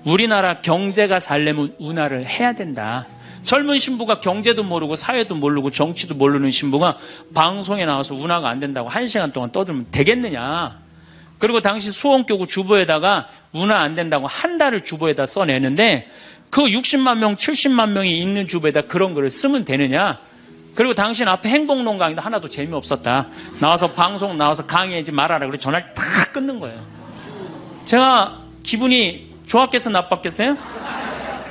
우리나라 경제가 살려면 운하를 해야 된다. 젊은 신부가 경제도 모르고 사회도 모르고 정치도 모르는 신부가 방송에 나와서 운하가 안 된다고 1시간 동안 떠들면 되겠느냐. 그리고 당시 수원교구 주보에다가 운하 안 된다고 한 달을 주보에다 써내는데 그 60만 명, 70만 명이 있는 주보에다 그런 글을 쓰면 되느냐. 그리고 당신 앞에 행복론 강의도 하나도 재미없었다. 나와서 방송 나와서 강의하지 말아라. 그래서 전화를 다 끊는 거예요. 제가 기분이 좋았겠어 나빴겠어요?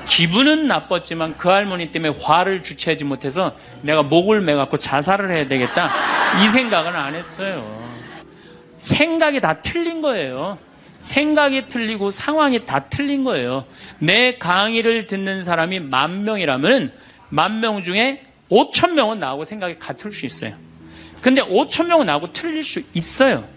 기분은 나빴지만 그 할머니 때문에 화를 주체하지 못해서 내가 목을 매갖고 자살을 해야 되겠다 이 생각은 안 했어요. 생각이 다 틀린 거예요. 생각이 틀리고 상황이 다 틀린 거예요. 내 강의를 듣는 사람이 10,000명이라면 10,000명 중에 5,000명은 나하고 생각이 같을 수 있어요. 근데 5,000명은 나하고 틀릴 수 있어요.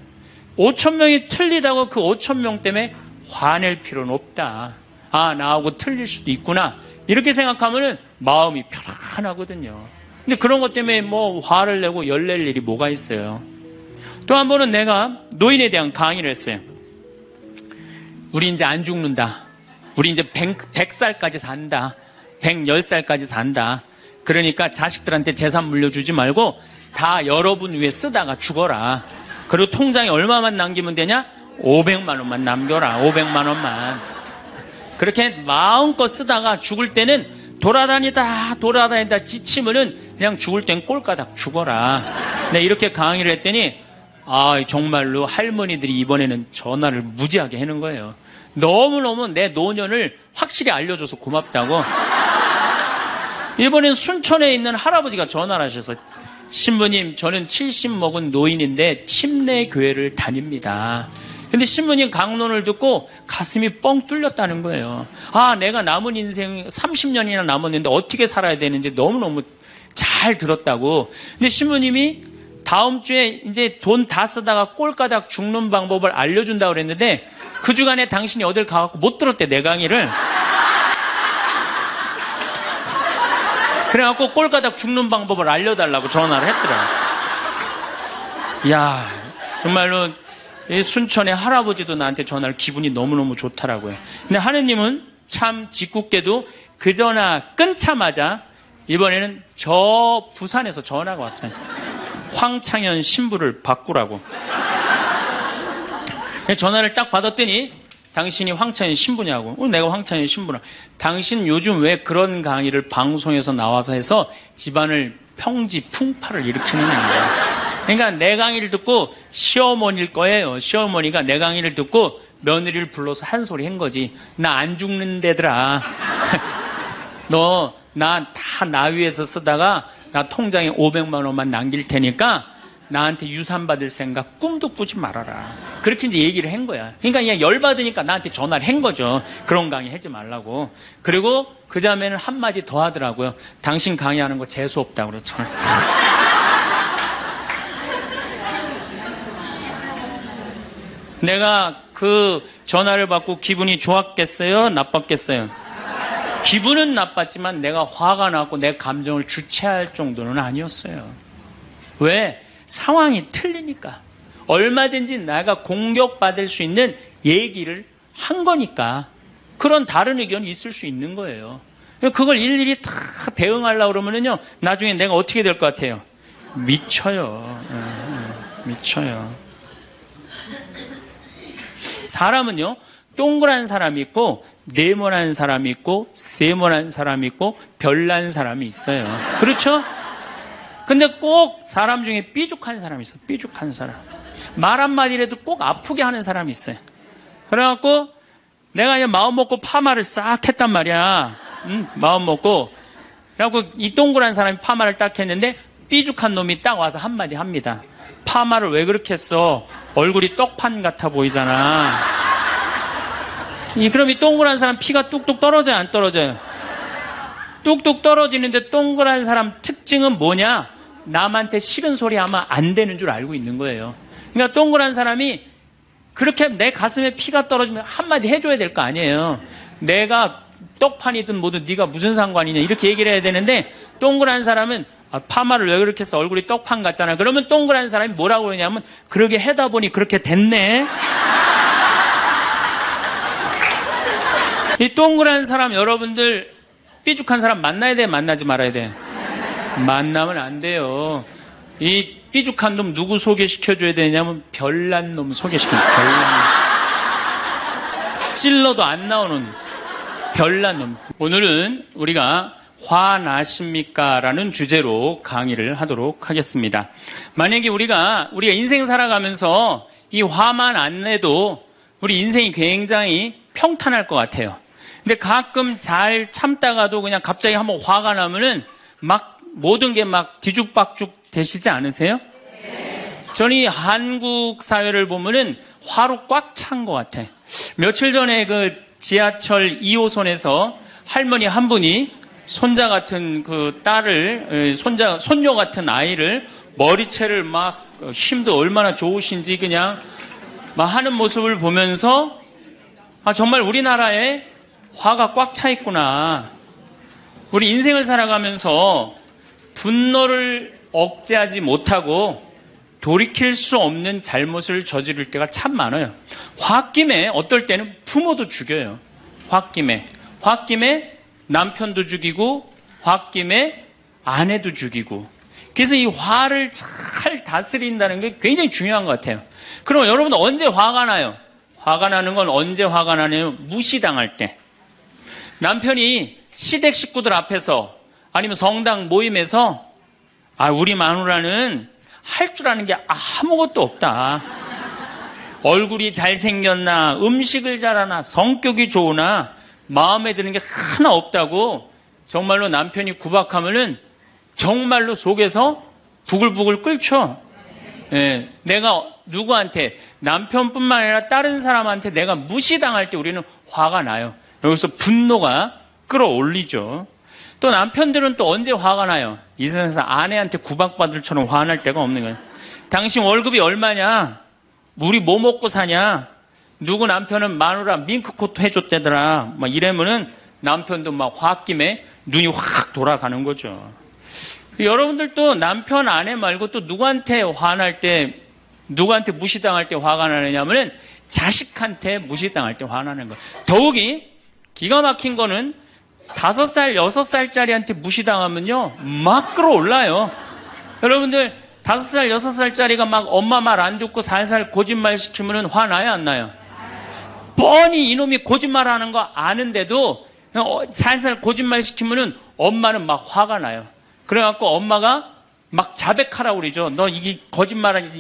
5,000명이 틀리다고 그 5,000명 때문에 화낼 필요는 없다. 아, 나하고 틀릴 수도 있구나. 이렇게 생각하면은 마음이 편안하거든요. 근데 그런 것 때문에 뭐 화를 내고 열낼 일이 뭐가 있어요. 또 한 번은 내가 노인에 대한 강의를 했어요. 우리 이제 안 죽는다. 우리 이제 100살까지 산다. 110살까지 산다. 그러니까 자식들한테 재산 물려주지 말고 다 여러분 위해 쓰다가 죽어라. 그리고 통장에 얼마만 남기면 되냐? 500만 원만 남겨라. 500만 원만. 그렇게 마음껏 쓰다가 죽을 때는 돌아다니다 지치면은 그냥 죽을 땐 꼴까닥 죽어라. 네, 이렇게 강의를 했더니 정말로 할머니들이 이번에는 전화를 무지하게 하는 거예요. 너무너무 내 노년을 확실히 알려줘서 고맙다고. 이번엔 순천에 있는 할아버지가 전화를 하셔서 신부님, 저는 70 먹은 노인인데 침례 교회를 다닙니다. 근데 신부님 강론을 듣고 가슴이 뻥 뚫렸다는 거예요. 내가 남은 인생 30년이나 남았는데 어떻게 살아야 되는지 너무너무 잘 들었다고. 근데 신부님이 다음 주에 이제 돈 다 쓰다가 꼴까닥 죽는 방법을 알려준다고 그랬는데 그 주간에 당신이 어딜 가갖고 못 들었대, 내 강의를. 그래갖고 꼴까닥 죽는 방법을 알려달라고 전화를 했더라. 이야, 정말로 순천의 할아버지도 나한테 전화를 기분이 너무너무 좋더라고요. 근데 하느님은 참 짓궂게도 그 전화 끊자마자 이번에는 저 부산에서 전화가 왔어요. 황창현 신부를 바꾸라고. 전화를 딱 받았더니 당신이 황창현 신부냐고. 내가 황창현 신부라. 당신 요즘 왜 그런 강의를 방송에서 나와서 해서 집안을 평지 풍파를 일으키는 거야. 그러니까 내 강의를 듣고 시어머니일 거예요. 시어머니가 내 강의를 듣고 며느리를 불러서 한 소리 한 거지. 나 안 죽는데더라. 너 나 위에서 쓰다가 나 통장에 500만 원만 남길 테니까 나한테 유산 받을 생각 꿈도 꾸지 말아라. 그렇게 이제 얘기를 한 거야. 그러니까 그냥 열받으니까 나한테 전화를 한 거죠. 그런 강의 하지 말라고. 그리고 그 자매는 한마디 더 하더라고요. 당신 강의하는 거 재수 없다고 그래서 전화를 내가 그 전화를 받고 기분이 좋았겠어요? 나빴겠어요? 기분은 나빴지만 내가 화가 나고 내 감정을 주체할 정도는 아니었어요. 왜? 상황이 틀리니까. 얼마든지 내가 공격받을 수 있는 얘기를 한 거니까. 그런 다른 의견이 있을 수 있는 거예요. 그걸 일일이 다 대응하려고 그러면요, 나중에 내가 어떻게 될 것 같아요? 미쳐요. 미쳐요. 사람은요, 동그란 사람이 있고 네모난 사람이 있고 세모난 사람이 있고 별난 사람이 있어요. 그렇죠? 근데 꼭 사람 중에 삐죽한 사람이 있어. 삐죽한 사람. 말 한마디라도 꼭 아프게 하는 사람이 있어요. 그래갖고 내가 그냥 마음 먹고 파마를 싹 했단 말이야. 마음 먹고. 그래갖고 이 동그란 사람이 파마를 딱 했는데 삐죽한 놈이 딱 와서 한마디 합니다. 파마를 왜 그렇게 했어? 얼굴이 떡판 같아 보이잖아. 그럼 이 동그란 사람 피가 뚝뚝 떨어져요, 안 떨어져요? 뚝뚝 떨어지는데 동그란 사람 특징은 뭐냐? 남한테 싫은 소리 하면 안 되는 줄 알고 있는 거예요. 그러니까 동그란 사람이 그렇게 내 가슴에 피가 떨어지면 한마디 해줘야 될 거 아니에요. 내가 떡판이든 뭐든 네가 무슨 상관이냐 이렇게 얘기를 해야 되는데 동그란 사람은 파마를 왜 그렇게 해서 얼굴이 떡판 같잖아. 그러면 동그란 사람이 뭐라고 그러냐면 그러게 해다 보니 그렇게 됐네. 이 동그란 사람 여러분들 삐죽한 사람 만나야 돼, 만나지 말아야 돼? 만나면 안 돼요. 이 삐죽한 놈 누구 소개시켜줘야 되냐면 별난 놈 소개시켜줘야 돼. 별난 놈. 찔러도 안 나오는 별난 놈. 오늘은 우리가 화나십니까? 라는 주제로 강의를 하도록 하겠습니다. 만약에 우리가 인생 살아가면서 이 화만 안 내도 우리 인생이 굉장히 평탄할 것 같아요. 근데 가끔 잘 참다가도 그냥 갑자기 한번 화가 나면은 막 모든 게 막 뒤죽박죽 되시지 않으세요? 저는 이 한국 사회를 보면은 화로 꽉 찬 것 같아. 며칠 전에 그 지하철 2호선에서 할머니 한 분이 손자 같은 그 딸을, 손녀 같은 아이를 머리채를 막 힘도 얼마나 좋으신지 그냥 막 하는 모습을 보면서 정말 우리나라에 화가 꽉 차 있구나. 우리 인생을 살아가면서 분노를 억제하지 못하고 돌이킬 수 없는 잘못을 저지를 때가 참 많아요. 홧김에 어떨 때는 부모도 죽여요. 홧김에 남편도 죽이고 홧김에 아내도 죽이고. 그래서 이 화를 잘 다스린다는 게 굉장히 중요한 것 같아요. 그럼 여러분 언제 화가 나요? 화가 나는 건 언제 화가 나냐면 무시당할 때. 남편이 시댁 식구들 앞에서 아니면 성당 모임에서 우리 마누라는 할 줄 아는 게 아무것도 없다. 얼굴이 잘생겼나, 음식을 잘하나, 성격이 좋으나 마음에 드는 게 하나 없다고 정말로 남편이 구박하면은 정말로 속에서 부글부글 끓죠. 예, 내가 누구한테, 남편뿐만 아니라 다른 사람한테 내가 무시당할 때 우리는 화가 나요. 여기서 분노가 끌어올리죠. 또 남편들은 또 언제 화가 나요? 이 세상에서 아내한테 구박받을처럼 화날 때가 없는 거예요. 당신 월급이 얼마냐? 우리 뭐 먹고 사냐? 누구 남편은 마누라 밍크코트 해줬대더라. 막 이러면은 남편도 막 홧김에 눈이 확 돌아가는 거죠. 여러분들도 남편, 아내 말고 또 누구한테 화날 때, 누구한테 무시당할 때 화가 나느냐면은 자식한테 무시당할 때 화나는 거예요. 더욱이 기가 막힌 거는 5살, 6살짜리한테 무시당하면요, 막 끌어올라요. 여러분들, 5살, 6살짜리가 막 엄마 말 안 듣고 살살 거짓말 시키면은 화나요, 안 나요? 뻔히 이놈이 거짓말 하는 거 아는데도 살살 거짓말 시키면은 엄마는 막 화가 나요. 그래갖고 엄마가 막 자백하라고 그러죠. 너 이게 거짓말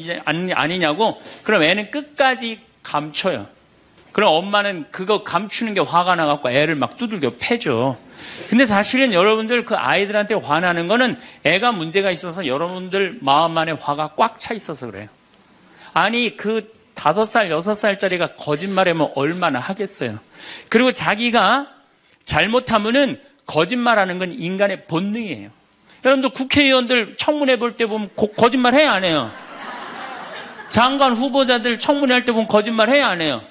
아니냐고. 그럼 애는 끝까지 감춰요. 그럼 엄마는 그거 감추는 게 화가 나갖고 애를 막 두들겨 패죠. 근데 사실은 여러분들 그 아이들한테 화나는 거는 애가 문제가 있어서 여러분들 마음 안에 화가 꽉 차 있어서 그래요. 아니 그 5살, 6살짜리가 거짓말하면 얼마나 하겠어요. 그리고 자기가 잘못하면은 거짓말하는 건 인간의 본능이에요. 여러분들 국회의원들 청문회 볼 때 보면 거짓말 해야 안 해요? 장관 후보자들 청문회 할 때 보면 거짓말 해야 안 해요?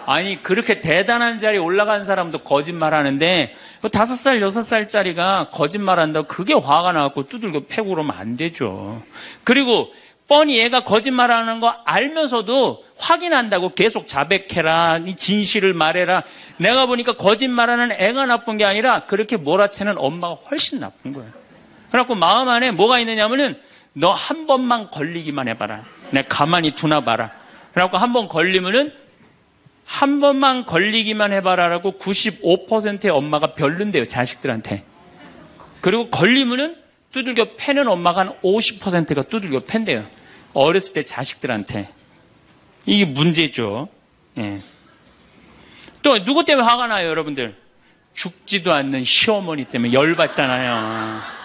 아니 그렇게 대단한 자리에 올라간 사람도 거짓말하는데 5살, 6살짜리가 거짓말한다고 그게 화가 나갖고 두들겨 패고 그러면 안 되죠. 그리고 뻔히 얘가 거짓말하는 거 알면서도 확인한다고 계속 자백해라, 진실을 말해라. 내가 보니까 거짓말하는 애가 나쁜 게 아니라 그렇게 몰아채는 엄마가 훨씬 나쁜 거예요. 그래갖고 마음 안에 뭐가 있느냐면은 너 한 번만 걸리기만 해봐라. 내가 가만히 두나 봐라. 그래갖고 한 번 걸리면은 한 번만 걸리기만 해봐라라고 95%의 엄마가 별론데요, 자식들한테. 그리고 걸리면은 두들겨 패는 엄마가 한 50%가 두들겨 팬대요. 어렸을 때 자식들한테. 이게 문제죠. 예. 또 누구 때문에 화가 나요, 여러분들? 죽지도 않는 시어머니 때문에 열받잖아요.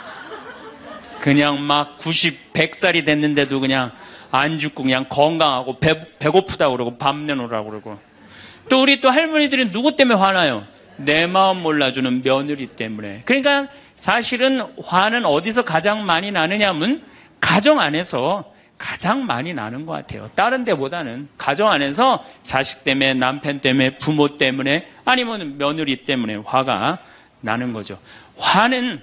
그냥 막 100살이 됐는데도 그냥 안 죽고 그냥 건강하고 배고프다고 그러고 밥 내놓으라고 그러고. 또 우리 또 할머니들은 누구 때문에 화나요? 내 마음 몰라주는 며느리 때문에. 그러니까 사실은 화는 어디서 가장 많이 나느냐면 가정 안에서 가장 많이 나는 것 같아요. 다른 데보다는 가정 안에서 자식 때문에, 남편 때문에, 부모 때문에, 아니면 며느리 때문에 화가 나는 거죠. 화는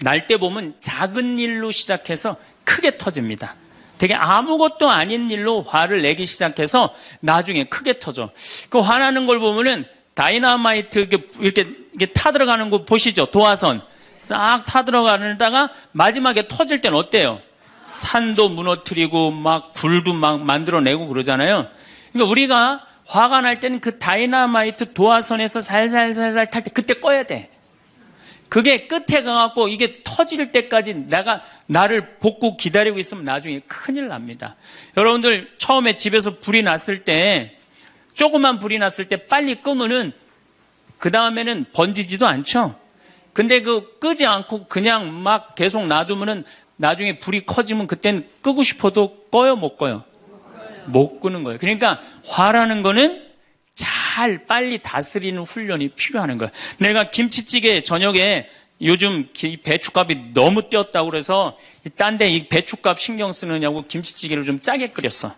날 때 보면 작은 일로 시작해서 크게 터집니다. 되게 아무것도 아닌 일로 화를 내기 시작해서 나중에 크게 터져. 그 화나는 걸 보면은 다이너마이트 이렇게 타들어가는 거 보시죠? 도화선. 싹 타들어가다가 마지막에 터질 때는 어때요? 산도 무너뜨리고 막 굴도 막 만들어내고 그러잖아요. 그러니까 우리가 화가 날 때는 그 다이너마이트 도화선에서 살살살살 탈 때 그때 꺼야 돼. 그게 끝에 가갖고 이게 터질 때까지 나를 볶고 기다리고 있으면 나중에 큰일 납니다. 여러분들 처음에 집에서 불이 났을 때, 조그만 불이 났을 때 빨리 끄면은 그 다음에는 번지지도 않죠. 근데 끄지 않고 그냥 막 계속 놔두면은 나중에 불이 커지면 그때는 끄고 싶어도 꺼요, 못 꺼요? 못 끄는 거예요. 그러니까 화라는 거는 잘 빨리 다스리는 훈련이 필요한 거예요. 내가 김치찌개 저녁에 요즘 배춧값이 너무 뛰었다고 그래서 딴 데 이 배춧값 신경 쓰느냐고 김치찌개를 좀 짜게 끓였어.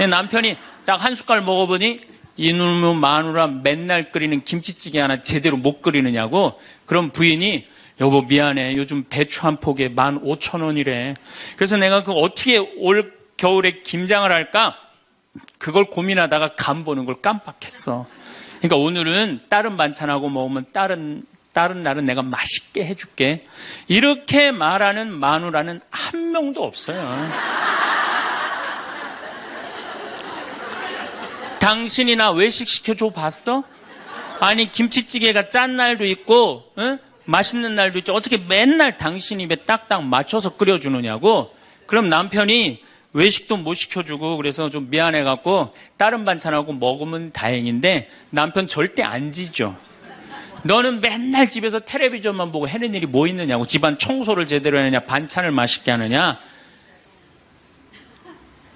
남편이 딱 한 숟갈 먹어보니 이놈의 마누라 맨날 끓이는 김치찌개 하나 제대로 못 끓이느냐고. 그럼 부인이 여보 미안해 요즘 배추 한 포기에 15,000원이래. 그래서 내가 어떻게 올 겨울에 김장을 할까 그걸 고민하다가 간 보는 걸 깜빡했어. 그러니까 오늘은 다른 반찬하고 먹으면 다른 날은 내가 맛있게 해줄게. 이렇게 말하는 마누라는 한 명도 없어요. 당신이나 외식 시켜줘 봤어? 아니 김치찌개가 짠 날도 있고 응? 맛있는 날도 있죠. 어떻게 맨날 당신 입에 딱딱 맞춰서 끓여주느냐고. 그럼 남편이 외식도 못 시켜주고 그래서 좀 미안해갖고 다른 반찬하고 먹으면 다행인데 남편 절대 안 지죠. 너는 맨날 집에서 텔레비전만 보고 해는 일이 뭐 있느냐고. 집안 청소를 제대로 하느냐, 반찬을 맛있게 하느냐.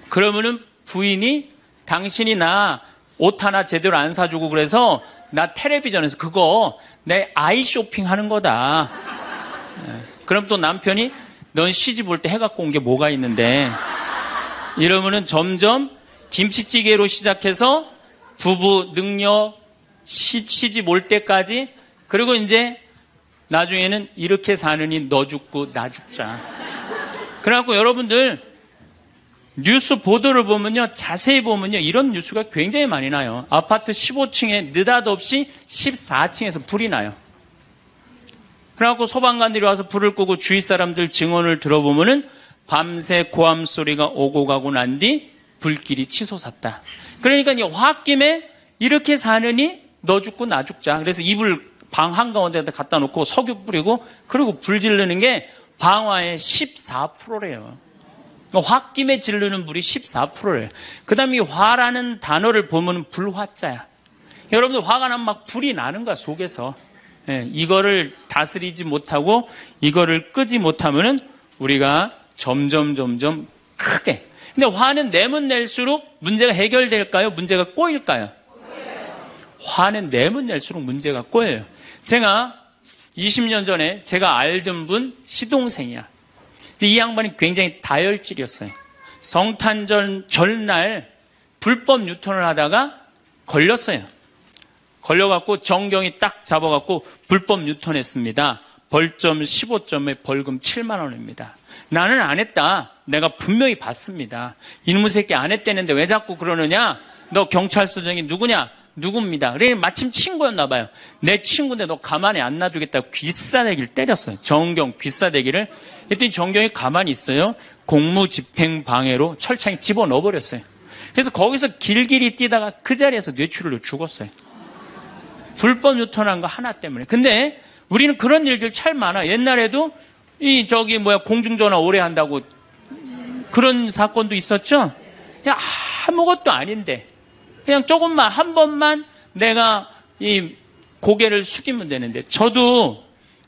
그러면은 부인이 당신이 나 옷 하나 제대로 안 사주고 그래서 나 텔레비전에서 그거 내 아이 쇼핑 하는 거다. 그럼 또 남편이 넌 시집 올 때 해갖고 온 게 뭐가 있는데. 이러면은 점점 김치찌개로 시작해서 부부 능력 시집 올 때까지, 그리고 이제 나중에는 이렇게 사느니 너 죽고 나 죽자. 그래갖고 여러분들 뉴스 보도를 보면요, 자세히 보면요, 이런 뉴스가 굉장히 많이 나요. 아파트 15층에 느닷없이 14층에서 불이 나요. 그래갖고 소방관들이 와서 불을 끄고 주위 사람들 증언을 들어보면은 밤새 고함 소리가 오고 가고 난 뒤 불길이 치솟았다. 그러니까 이 홧김에 이렇게 사느니 너 죽고 나 죽자. 그래서 이불 방 한가운데다 갖다 놓고 석유 뿌리고 그리고 불 지르는 게 방화의 14%래요. 홧김에 지르는 불이 14%래요. 그 다음에 이 화라는 단어를 보면 불화자야. 여러분들 화가 나면 막 불이 나는 거야, 속에서. 이거를 다스리지 못하고 이거를 끄지 못하면은 우리가 점점 크게. 근데 화는 내면 낼수록 문제가 해결될까요? 문제가 꼬일까요? 화는 내면 낼수록 문제가 꼬여요. 제가 20년 전에 제가 알던 분 시동생이야. 근데 이 양반이 굉장히 다혈질이었어요. 성탄절 전날 불법 유턴을 하다가 걸렸어요. 걸려갖고 정경이 딱 잡아갖고 불법 유턴했습니다. 벌점 15점에 벌금 7만 원입니다. 나는 안 했다. 내가 분명히 봤습니다. 이놈의 새끼 안 했다는데 왜 자꾸 그러느냐? 너 경찰서장이 누구냐? 누굽니다. 그래 마침 친구였나 봐요. 내 친구인데 너 가만히 안 놔두겠다고 귀싸대기를 때렸어요. 정경 귀싸대기를. 그랬더니 정경이 가만히 있어요. 공무집행방해로 철창에 집어넣어버렸어요. 그래서 거기서 길길이 뛰다가 그 자리에서 뇌출혈로 죽었어요. 불법 유턴한 거 하나 때문에. 근데 우리는 그런 일들 참 많아. 옛날에도 공중전화 오래 한다고 그런 사건도 있었죠. 그냥 아무것도 아닌데 그냥 조금만 한 번만 내가 이 고개를 숙이면 되는데. 저도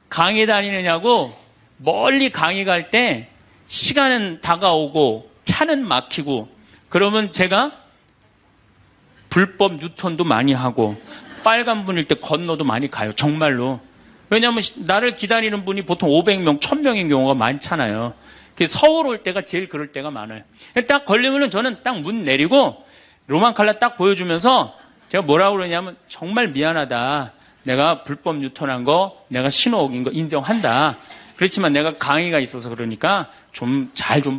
강의 다니느냐고 멀리 강의 갈 때 시간은 다가오고 차는 막히고 그러면 제가 불법 유턴도 많이 하고 빨간불일 때 건너도 많이 가요. 정말로. 왜냐하면 나를 기다리는 분이 보통 500명, 1000명인 경우가 많잖아요. 서울 올 때가 제일 그럴 때가 많아요. 딱 걸리면은 저는 딱 문 내리고 로만 칼라 딱 보여주면서 제가 뭐라고 그러냐면 정말 미안하다. 내가 불법 유턴한 거, 내가 신호 어긴 거 인정한다. 그렇지만 내가 강의가 있어서 그러니까 좀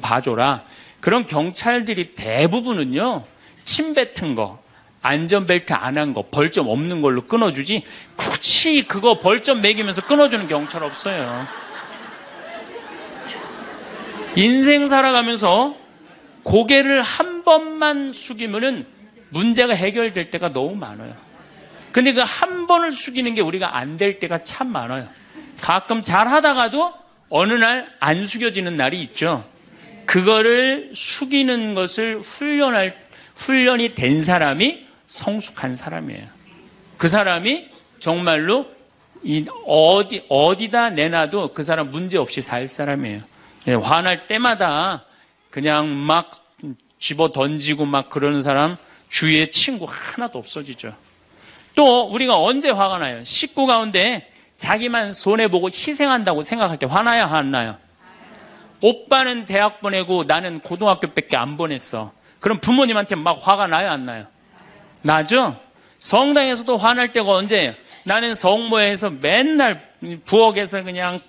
봐줘라. 그런 경찰들이 대부분은요, 침 뱉은 거, 안전벨트 안 한 거, 벌점 없는 걸로 끊어주지 굳이 그거 벌점 매기면서 끊어주는 경찰 없어요. 인생 살아가면서 고개를 한 번만 숙이면은 문제가 해결될 때가 너무 많아요. 근데 그 한 번을 숙이는 게 우리가 안 될 때가 참 많아요. 가끔 잘 하다가도 어느 날 안 숙여지는 날이 있죠. 그거를 숙이는 것을 훈련이 된 사람이 성숙한 사람이에요. 그 사람이 정말로 어디다 내놔도 그 사람 문제 없이 살 사람이에요. 화날 때마다 그냥 막 집어 던지고 막 그러는 사람 주위에 친구 하나도 없어지죠. 또 우리가 언제 화가 나요? 식구 가운데 자기만 손해보고 희생한다고 생각할 때 화나요? 안 나요? 오빠는 대학 보내고 나는 고등학교밖에 안 보냈어. 그럼 부모님한테 막 화가 나요? 안 나요? 나죠? 성당에서도 화날 때가 언제예요? 나는 성모에서 맨날 부엌에서 그냥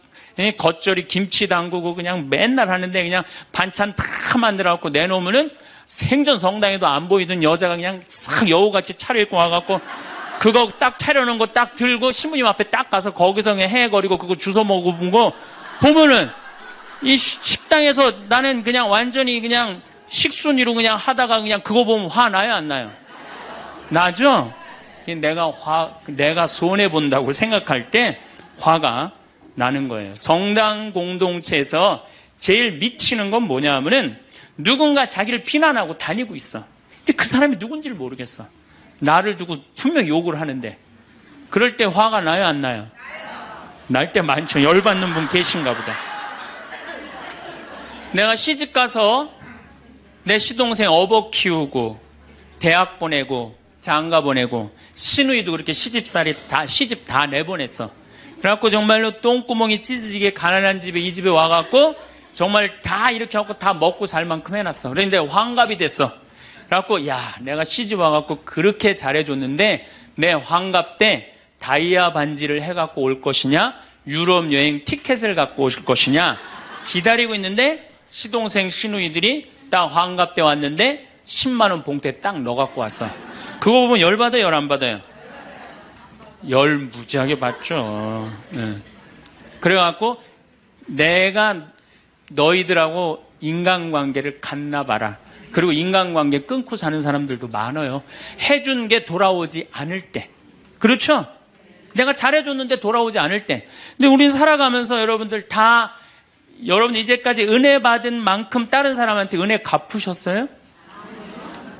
겉절이 김치 담그고 그냥 맨날 하는데 그냥 반찬 다 만들어갖고 내놓으면은 생전 성당에도 안 보이던 여자가 그냥 싹 여우같이 차려입고 와갖고 그거 딱 차려놓은 거 딱 들고 신부님 앞에 딱 가서 거기서 그냥 헤거리고 그거 주워 먹어본 거 보면은 이 식당에서 나는 그냥 완전히 그냥 식순이로 그냥 하다가 그냥 그거 보면 화 나요? 안 나요? 나죠? 내가 손해본다고 생각할 때 화가 나는 거예요. 성당 공동체에서 제일 미치는 건 뭐냐 하면은 누군가 자기를 비난하고 다니고 있어. 근데 그 사람이 누군지를 모르겠어. 나를 두고 분명 욕을 하는데 그럴 때 화가 나요? 안 나요? 날 때 많죠. 열받는 분 계신가 보다. 내가 시집 가서 내 시동생 어버 키우고 대학 보내고 장가 보내고 시누이도 그렇게 시집 다 내보냈어. 그래갖고 정말로 똥구멍이 찢어지게 가난한 집에 이 집에 와갖고 정말 다 이렇게 하고 다 먹고 살 만큼 해놨어. 그런데 환갑이 됐어. 그래갖고 야 내가 시집 와갖고 그렇게 잘해줬는데 내 환갑 때 다이아 반지를 해갖고 올 것이냐 유럽 여행 티켓을 갖고 오실 것이냐 기다리고 있는데 시동생 시누이들이 딱 환갑 때 왔는데 10만 원 봉투에 딱 넣어갖고 왔어. 그거 보면 열받아요? 열 안 받아요? 열 무지하게 받죠. 네. 그래갖고 내가 너희들하고 인간관계를 갖나 봐라. 그리고 인간관계 끊고 사는 사람들도 많아요. 해준 게 돌아오지 않을 때. 그렇죠? 내가 잘해줬는데 돌아오지 않을 때. 근데 우리는 살아가면서 여러분들 여러분 이제까지 은혜 받은 만큼 다른 사람한테 은혜 갚으셨어요?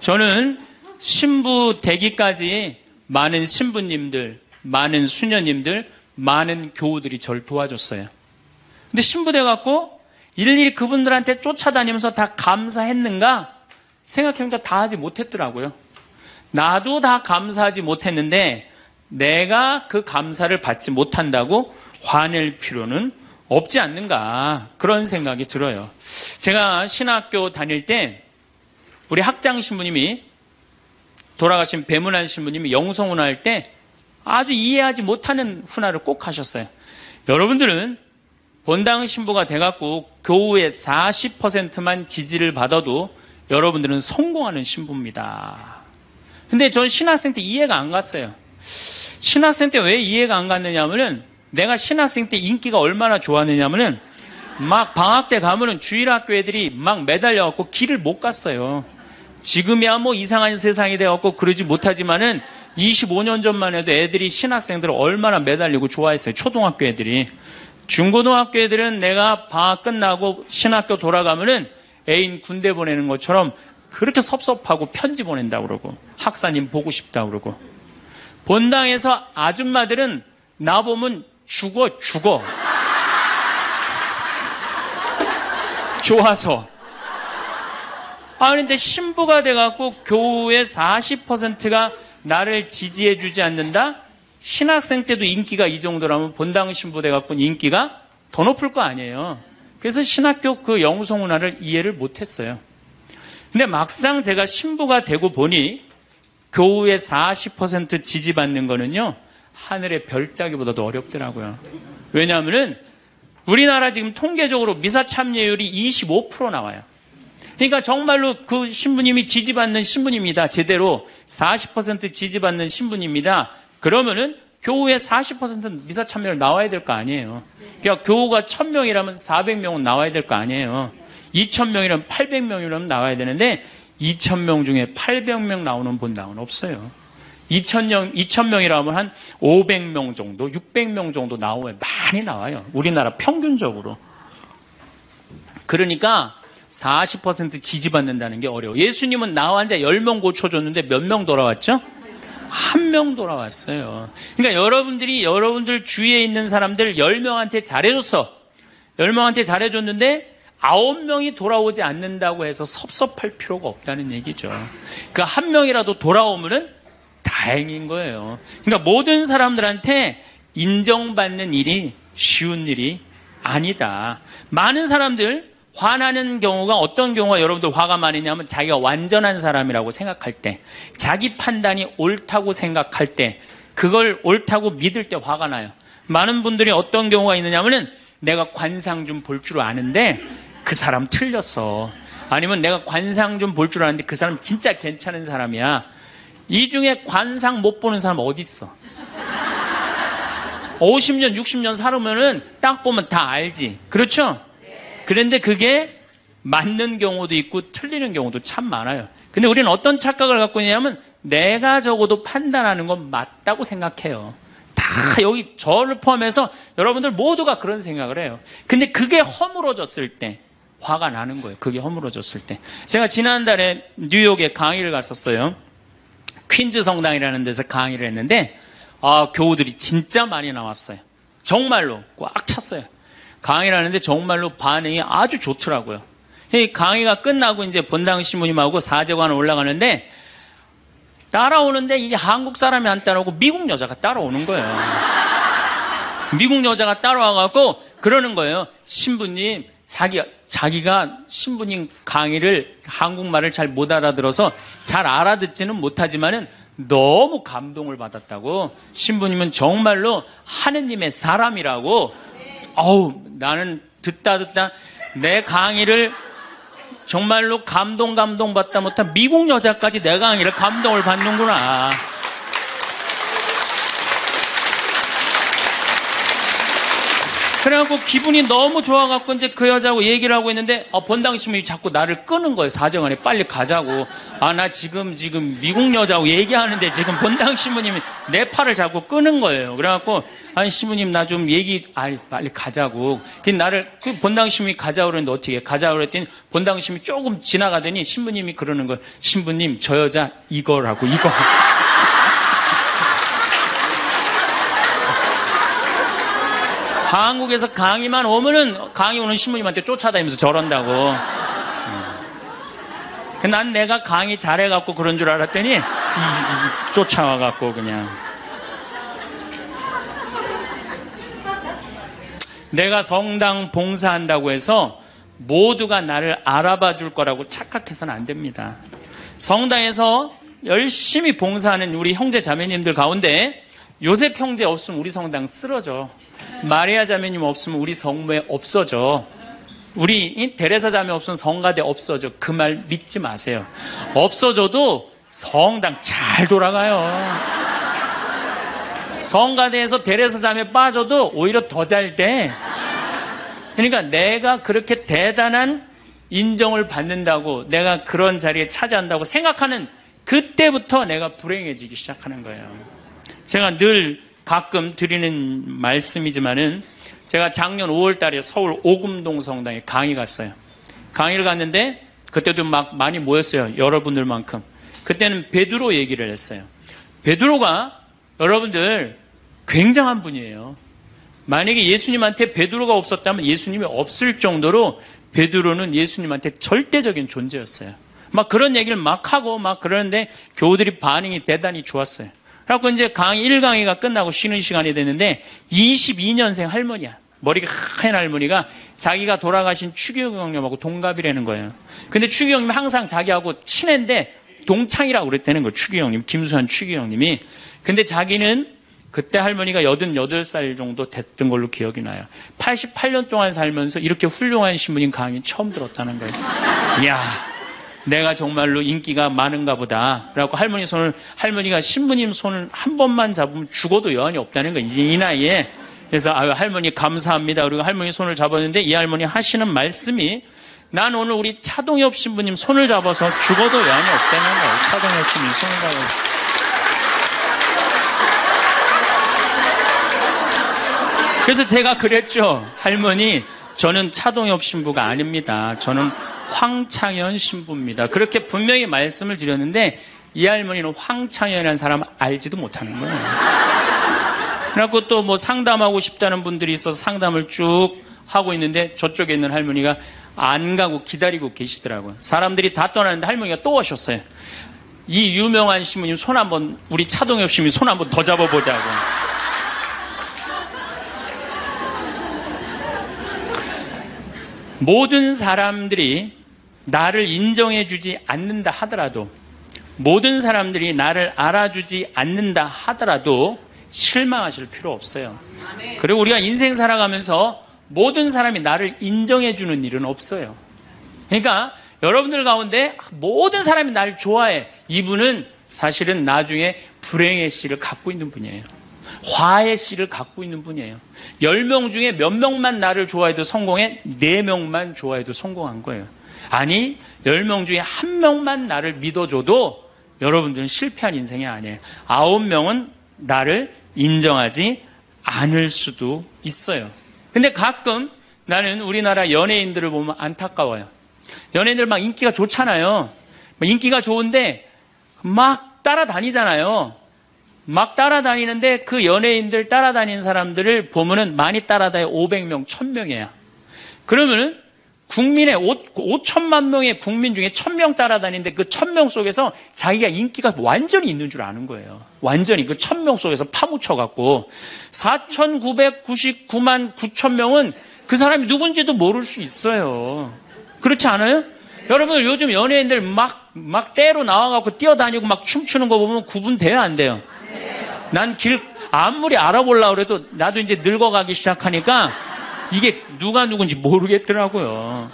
저는 신부 되기까지 많은 신부님들, 많은 수녀님들, 많은 교우들이 저를 도와줬어요. 근데 신부 돼갖고 일일이 그분들한테 쫓아다니면서 다 감사했는가? 생각해보니까 다 하지 못했더라고요. 나도 다 감사하지 못했는데 내가 그 감사를 받지 못한다고 화낼 필요는 없지 않는가 그런 생각이 들어요. 제가 신학교 다닐 때 우리 학장 신부님이 돌아가신 배문환 신부님이 영성훈화 할 때 아주 이해하지 못하는 훈화를 꼭 하셨어요. 여러분들은 본당 신부가 돼갖고 교우의 40%만 지지를 받아도 여러분들은 성공하는 신부입니다. 근데 전 신학생 때 이해가 안 갔어요. 신학생 때 왜 이해가 안 갔느냐 하면은 내가 신학생 때 인기가 얼마나 좋았느냐 하면은 막 방학 때 가면은 주일학교 애들이 막 매달려갖고 길을 못 갔어요. 지금이야 뭐 이상한 세상이 되었고 그러지 못하지만은 25년 전만 해도 애들이 신학생들을 얼마나 매달리고 좋아했어요. 초등학교 애들이. 중고등학교 애들은 내가 방학 끝나고 신학교 돌아가면은 애인 군대 보내는 것처럼 그렇게 섭섭하고 편지 보낸다고 그러고 학사님 보고 싶다고 그러고 본당에서 아줌마들은 나보면 죽어 좋아서. 그런데 신부가 돼갖고 교우의 40%가 나를 지지해주지 않는다? 신학생 때도 인기가 이 정도라면 본당 신부 돼갖고 인기가 더 높을 거 아니에요. 그래서 신학교 그 영성훈화를 이해를 못했어요. 근데 막상 제가 신부가 되고 보니 교우의 40% 지지받는 거는요 하늘의 별 따기보다도 어렵더라고요. 왜냐하면은 우리나라 지금 통계적으로 미사 참여율이 25% 나와요. 그러니까 정말로 그 신부님이 지지받는 신부님이다. 제대로 40% 지지받는 신부님이다. 그러면은 교우의 40%는 미사 참여를 나와야 될 거 아니에요. 그러니까 교우가 1000명이라면 400명은 나와야 될 거 아니에요. 2000명이라면 800명이라면 나와야 되는데 2000명 중에 800명 나오는 본당은 없어요. 2000명이라면 한 500명 정도, 600명 정도 나와요. 많이 나와요. 우리나라 평균적으로. 그러니까 40% 지지받는다는 게 어려워. 예수님은 나 환자 10명 고쳐줬는데 몇 명 돌아왔죠? 1명 돌아왔어요. 그러니까 여러분들이 여러분들 주위에 있는 사람들 10명한테 잘해줬어. 10명한테 잘해줬는데 9명이 돌아오지 않는다고 해서 섭섭할 필요가 없다는 얘기죠. 그 1명이라도 돌아오면은 다행인 거예요. 그러니까 모든 사람들한테 인정받는 일이 쉬운 일이 아니다. 많은 사람들 화나는 경우가 어떤 경우가 여러분들 화가 많으냐면 자기가 완전한 사람이라고 생각할 때, 자기 판단이 옳다고 생각할 때, 그걸 옳다고 믿을 때 화가 나요. 많은 분들이 어떤 경우가 있느냐면은 내가 관상 좀 볼 줄 아는데 그 사람 틀렸어. 아니면 내가 관상 좀 볼 줄 아는데 그 사람 진짜 괜찮은 사람이야. 이 중에 관상 못 보는 사람 어디 있어? 50년, 60년 살으면은 딱 보면 다 알지. 그렇죠? 그런데 그게 맞는 경우도 있고 틀리는 경우도 참 많아요. 근데 우리는 어떤 착각을 갖고 있냐면 내가 적어도 판단하는 건 맞다고 생각해요. 다 여기 저를 포함해서 여러분들 모두가 그런 생각을 해요. 근데 그게 허물어졌을 때 화가 나는 거예요. 그게 허물어졌을 때. 제가 지난달에 뉴욕에 강의를 갔었어요. 퀸즈 성당이라는 데서 강의를 했는데 교우들이 진짜 많이 나왔어요. 정말로 꽉 찼어요. 강의를 하는데 정말로 반응이 아주 좋더라고요. 강의가 끝나고 이제 본당 신부님하고 사제관을 올라가는데 따라오는데 이게 한국 사람이 안 따라오고 미국 여자가 따라오는 거예요. 미국 여자가 따라와갖고 그러는 거예요. 신부님, 자기가 신부님 강의를 한국말을 잘 못 알아들어서 잘 알아듣지는 못하지만은 너무 감동을 받았다고. 신부님은 정말로 하느님의 사람이라고. 나는 듣다 내 강의를 정말로 감동받다 못한 미국 여자까지 내 강의를 감동을 받는구나. 그래갖고 기분이 너무 좋아갖고 이제 그 여자하고 얘기를 하고 있는데 본당 신부님이 자꾸 나를 끄는 거예요. 사정안에 빨리 가자고. 나 지금 미국 여자하고 얘기하는데 지금 본당 신부님이 내 팔을 자꾸 끄는 거예요. 그래갖고 아니 신부님 나 좀 빨리 가자고. 그 본당 신부님이 가자고 그랬는데 어떻게 해? 가자고 그랬더니 본당 신부님이 조금 지나가더니 신부님이 그러는 거예요. 신부님 저 여자 이거라고 이거. 한국에서 강의만 오면은 강의 오는 신부님한테 쫓아다니면서 저런다고. 난 내가 강의 잘해갖고 그런 줄 알았더니 쫓아와갖고 그냥. 내가 성당 봉사한다고 해서 모두가 나를 알아봐 줄 거라고 착각해서는 안 됩니다. 성당에서 열심히 봉사하는 우리 형제 자매님들 가운데 요셉 형제 없으면 우리 성당 쓰러져. 마리아 자매님 없으면 우리 성모에 없어져. 우리 데레사 자매 없으면 성가대 없어져. 그 말 믿지 마세요. 없어져도 성당 잘 돌아가요. 성가대에서 데레사 자매 빠져도 오히려 더 잘 돼. 그러니까 내가 그렇게 대단한 인정을 받는다고, 내가 그런 자리에 차지한다고 생각하는 그때부터 내가 불행해지기 시작하는 거예요. 제가 늘 가끔 드리는 말씀이지만은 제가 작년 5월 달에 서울 오금동 성당에 강의 갔어요. 강의를 갔는데 그때도 막 많이 모였어요. 여러분들만큼. 그때는 베드로 얘기를 했어요. 베드로가 여러분들 굉장한 분이에요. 만약에 예수님한테 베드로가 없었다면 예수님이 없을 정도로 베드로는 예수님한테 절대적인 존재였어요. 막 그런 얘기를 막 하고 막 그러는데 교우들이 반응이 대단히 좋았어요. 그래갖고 이제 1강의가 끝나고 쉬는 시간이 됐는데 22년생 할머니야. 머리가 하얀 할머니가 자기가 돌아가신 추기영 형님하고 동갑이라는 거예요. 근데 추기영 형님이 항상 자기하고 친한데 동창이라고 그랬다는 거예요. 추기영 형님, 김수환 추기영 형님이. 근데 자기는 그때 할머니가 88살 정도 됐던 걸로 기억이 나요. 88년 동안 살면서 이렇게 훌륭한 신부님 강의 처음 들었다는 거예요. 이야. 내가 정말로 인기가 많은가 보다. 그래갖고 할머니가 신부님 손을 한 번만 잡으면 죽어도 여한이 없다는 거예요. 이제 이 나이에. 그래서 아유, 할머니 감사합니다. 그리고 할머니 손을 잡았는데 이 할머니 하시는 말씀이 난 오늘 우리 차동엽 신부님 손을 잡아서 죽어도 여한이 없다는 거예요. 차동엽 신부님 손을 잡아서. 그래서 제가 그랬죠. 할머니, 저는 차동엽 신부가 아닙니다. 저는 황창현 신부입니다. 그렇게 분명히 말씀을 드렸는데 이 할머니는 황창현이라는 사람 알지도 못하는 거예요. 그래갖고 또 뭐 상담하고 싶다는 분들이 있어서 상담을 쭉 하고 있는데 저쪽에 있는 할머니가 안 가고 기다리고 계시더라고요. 사람들이 다 떠나는데 할머니가 또 오셨어요. 이 유명한 신부님 손 한번, 우리 차동엽 신부님 손 한번 더 잡아보자고. 모든 사람들이 나를 인정해주지 않는다 하더라도, 모든 사람들이 나를 알아주지 않는다 하더라도 실망하실 필요 없어요. 그리고 우리가 인생 살아가면서 모든 사람이 나를 인정해주는 일은 없어요. 그러니까 여러분들 가운데 모든 사람이 나를 좋아해. 이분은 사실은 나중에 불행의 씨를 갖고 있는 분이에요. 화의 씨를 갖고 있는 분이에요. 10명 중에 몇 명만 나를 좋아해도 성공해? 4명만 좋아해도 성공한 거예요. 아니, 10명 중에 1명만 나를 믿어줘도 여러분들은 실패한 인생이 아니에요. 9명은 나를 인정하지 않을 수도 있어요. 근데 가끔 나는 우리나라 연예인들을 보면 안타까워요. 연예인들 막 인기가 좋잖아요. 인기가 좋은데 막 따라다니잖아요. 막 따라다니는데 그 연예인들 따라다니는 사람들을 보면은 많이 따라다녀 500명, 1000명이야. 그러면은 국민의 5천만 명의 국민 중에 1000명 따라다니는데 그 1000명 속에서 자기가 인기가 완전히 있는 줄 아는 거예요. 완전히 그 1000명 속에서 파묻혀갖고 4999만 9천명은 그 사람이 누군지도 모를 수 있어요. 그렇지 않아요? 여러분들 요즘 연예인들 막 때로 나와갖고 뛰어다니고 막 춤추는 거 보면 구분돼요, 안 돼요? 난 아무리 알아보려고 그래도 나도 이제 늙어가기 시작하니까 이게 누가 누군지 모르겠더라고요.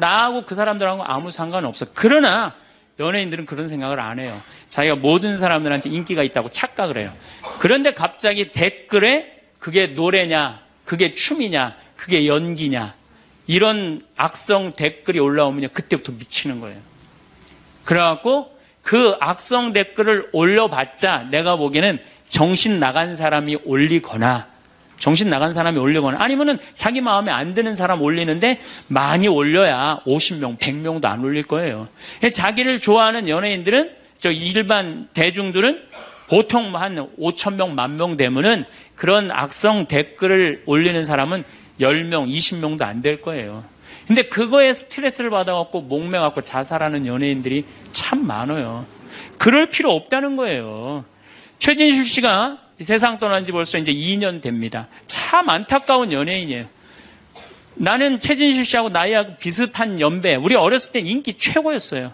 나하고 그 사람들하고 아무 상관없어. 그러나 연예인들은 그런 생각을 안 해요. 자기가 모든 사람들한테 인기가 있다고 착각을 해요. 그런데 갑자기 댓글에 그게 노래냐, 그게 춤이냐, 그게 연기냐, 이런 악성 댓글이 올라오면 그때부터 미치는 거예요. 그래갖고 그 악성 댓글을 올려봤자 내가 보기에는 정신 나간 사람이 올리거나 아니면은 자기 마음에 안 드는 사람 올리는데 많이 올려야 50명, 100명도 안 올릴 거예요. 자기를 좋아하는 연예인들은, 일반 대중들은 보통 한 5,000명, 10,000명 되면은 그런 악성 댓글을 올리는 사람은 10명, 20명도 안 될 거예요. 근데 그거에 스트레스를 받아갖고 목매갖고 자살하는 연예인들이 참 많아요. 그럴 필요 없다는 거예요. 최진실 씨가 세상 떠난 지 벌써 이제 2년 됩니다. 참 안타까운 연예인이에요. 나는 최진실 씨하고 나이하고 비슷한 연배. 우리 어렸을 때 인기 최고였어요.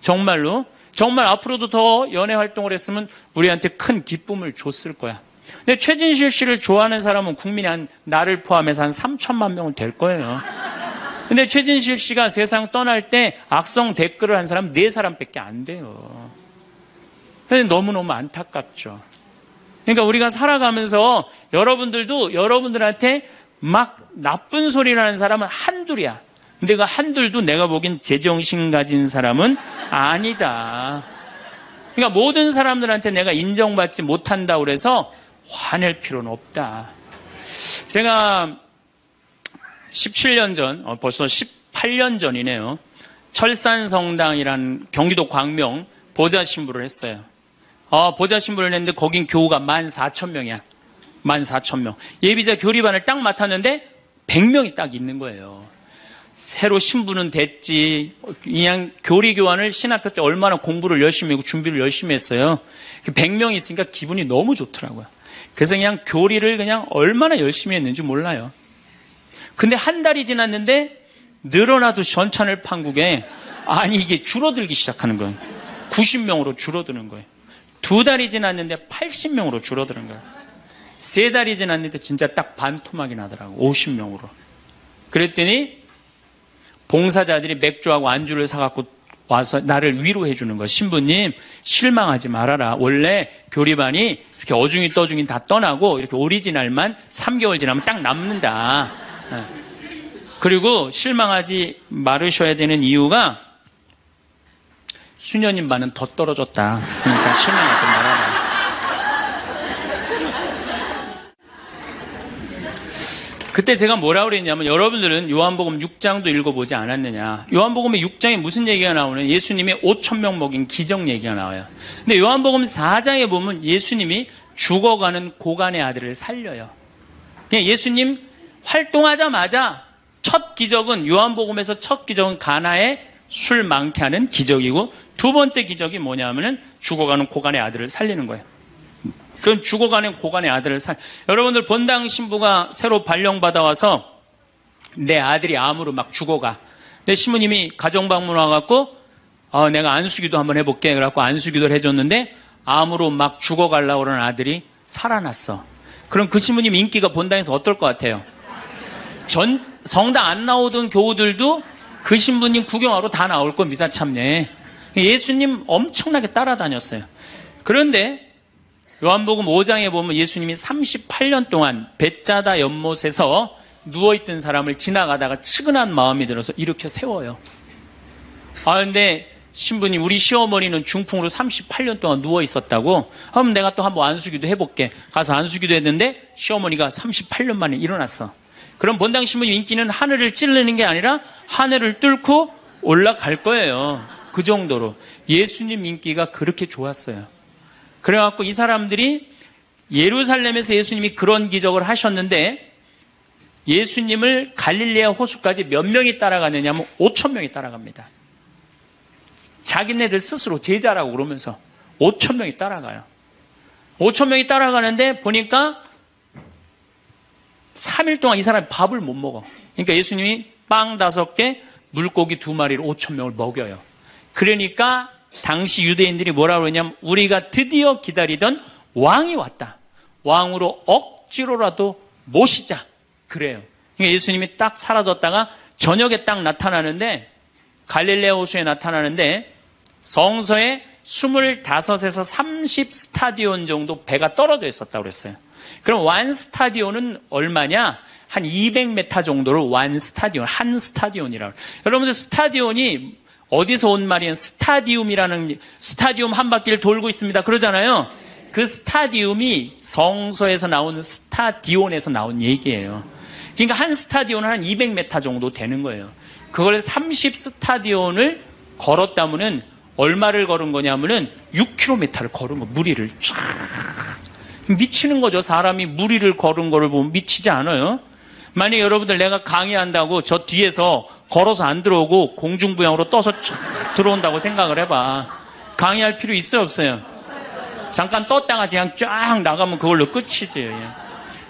정말로. 정말 앞으로도 더 연예 활동을 했으면 우리한테 큰 기쁨을 줬을 거야. 근데 최진실 씨를 좋아하는 사람은 국민이 나를 포함해서 한 3천만 명은 될 거예요. 근데 최진실 씨가 세상 떠날 때 악성 댓글을 한 사람 4사람밖에 안 돼요. 근데 너무너무 안타깝죠. 그러니까 우리가 살아가면서 여러분들도 여러분들한테 막 나쁜 소리를 하는 사람은 한둘이야. 근데 그 한둘도 내가 보기엔 제정신 가진 사람은 아니다. 그러니까 모든 사람들한테 내가 인정받지 못한다고 그래서 화낼 필요는 없다. 제가 17년 전, 벌써 18년 전이네요. 철산성당이라는 경기도 광명 보좌신부를 했어요. 보좌신부를 했는데 거긴 교우가 14,000명이야. 14,000명. 예비자 교리반을 딱 맡았는데 100명이 딱 있는 거예요. 새로 신부는 됐지. 그냥 교리교환을 신학교 때 얼마나 공부를 열심히 하고 준비를 열심히 했어요. 100명이 있으니까 기분이 너무 좋더라고요. 그래서 그냥 교리를 그냥 얼마나 열심히 했는지 몰라요. 근데 한 달이 지났는데 늘어나도 전찬을 판국에 이게 줄어들기 시작하는 거예요. 90명으로 줄어드는 거예요. 2달이 지났는데 80명으로 줄어드는 거예요. 3달이 지났는데 진짜 딱 반토막이 나더라고. 50명으로. 그랬더니 봉사자들이 맥주하고 안주를 사갖고 와서 나를 위로해 주는 거. 신부님, 실망하지 말아라. 원래 교리반이 이렇게 어중이 떠중이 다 떠나고 이렇게 오리지널만 3개월 지나면 딱 남는다. 그리고 실망하지 말으셔야 되는 이유가 수녀님 반은 더 떨어졌다. 그러니까 실망하지 말아라. 그때 제가 뭐라고 그랬냐면, 여러분들은 요한복음 6장도 읽어보지 않았느냐. 요한복음의 6장에 무슨 얘기가 나오는, 예수님이 5,000명 먹인 기적 얘기가 나와요. 근데 요한복음 4장에 보면 예수님이 죽어가는 고간의 아들을 살려요. 그냥 예수님 활동하자마자 첫 기적은, 요한복음에서 첫 기적은 가나에 술 많게 하는 기적이고, 두 번째 기적이 뭐냐면은 죽어가는 고간의 아들을 살리는 거예요. 그건 죽어가는 고간의 아들을 여러분들 본당 신부가 새로 발령받아 와서 내 아들이 암으로 막 죽어가. 내 신부님이 가정방문 와갖고 내가 안수기도 한번 해볼게. 그래갖고 안수기도를 해줬는데 암으로 막 죽어가려고 그러는 아들이 살아났어. 그럼 그 신부님 인기가 본당에서 어떨 것 같아요? 성당 안 나오던 교우들도 그 신부님 구경하러 다 나올 거, 미사 참례. 예수님 엄청나게 따라다녔어요. 그런데 요한복음 5장에 보면 예수님이 38년 동안 벳자다 연못에서 누워있던 사람을 지나가다가 측은한 마음이 들어서 일으켜 세워요. 근데 신부님, 우리 시어머니는 중풍으로 38년 동안 누워있었다고? 그럼 내가 또 한번 안수기도 해볼게. 가서 안수기도 했는데 시어머니가 38년 만에 일어났어. 그럼 본당 신부님 인기는 하늘을 찌르는 게 아니라 하늘을 뚫고 올라갈 거예요. 그 정도로 예수님 인기가 그렇게 좋았어요. 그래갖고 이 사람들이 예루살렘에서 예수님이 그런 기적을 하셨는데, 예수님을 갈릴레아 호수까지 몇 명이 따라가느냐 하면 5,000명이 따라갑니다. 자기네들 스스로 제자라고 그러면서 5,000명이 따라가요. 5,000명이 따라가는데 보니까 3일 동안 이 사람이 밥을 못 먹어. 그러니까 예수님이 빵 5개, 물고기 2마리로 5,000명을 먹여요. 그러니까 당시 유대인들이 뭐라고 그러냐면, 우리가 드디어 기다리던 왕이 왔다. 왕으로 억지로라도 모시자. 그래요. 그러니까 예수님이 딱 사라졌다가 저녁에 딱 나타나는데, 갈릴레아 호수에 나타나는데 성서에 25에서 30 스타디온 정도 배가 떨어져 있었다고 그랬어요. 그럼 완 스타디온은 얼마냐? 한 200m 정도를 완 스타디온, 한 스타디온이라고. 여러분들 스타디온이 어디서 온 말이에요? 스타디움이라는, 스타디움 한 바퀴를 돌고 있습니다. 그러잖아요. 그 스타디움이 성서에서 나오는 스타디온에서 나온 얘기예요. 그러니까 한 스타디온은 한 200m 정도 되는 거예요. 그걸 30 스타디온을 걸었다면은 얼마를 걸은 거냐면은 6km를 걸은 거, 무리를 쫙. 미치는 거죠. 사람이 무리를 걸은 거를 보면 미치지 않아요? 만약 여러분들 내가 강의한다고 저 뒤에서 걸어서 안 들어오고 공중부양으로 떠서 쫙 들어온다고 생각을 해봐. 강의할 필요 있어요, 없어요? 잠깐 떴다가 그냥 쫙 나가면 그걸로 끝이지.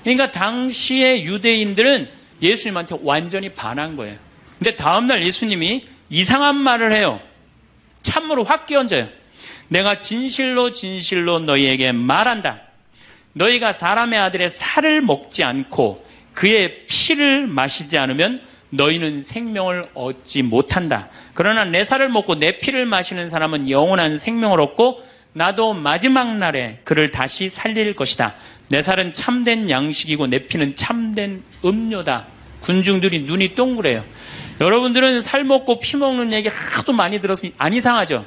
그러니까 당시의 유대인들은 예수님한테 완전히 반한 거예요. 근데 다음날 예수님이 이상한 말을 해요. 참으로 확 끼얹어요. 내가 진실로 진실로 너희에게 말한다. 너희가 사람의 아들의 살을 먹지 않고 그의 피를 마시지 않으면 너희는 생명을 얻지 못한다. 그러나 내 살을 먹고 내 피를 마시는 사람은 영원한 생명을 얻고 나도 마지막 날에 그를 다시 살릴 것이다. 내 살은 참된 양식이고 내 피는 참된 음료다. 군중들이 눈이 동그래요. 여러분들은 살 먹고 피 먹는 얘기 하도 많이 들어서 안 이상하죠?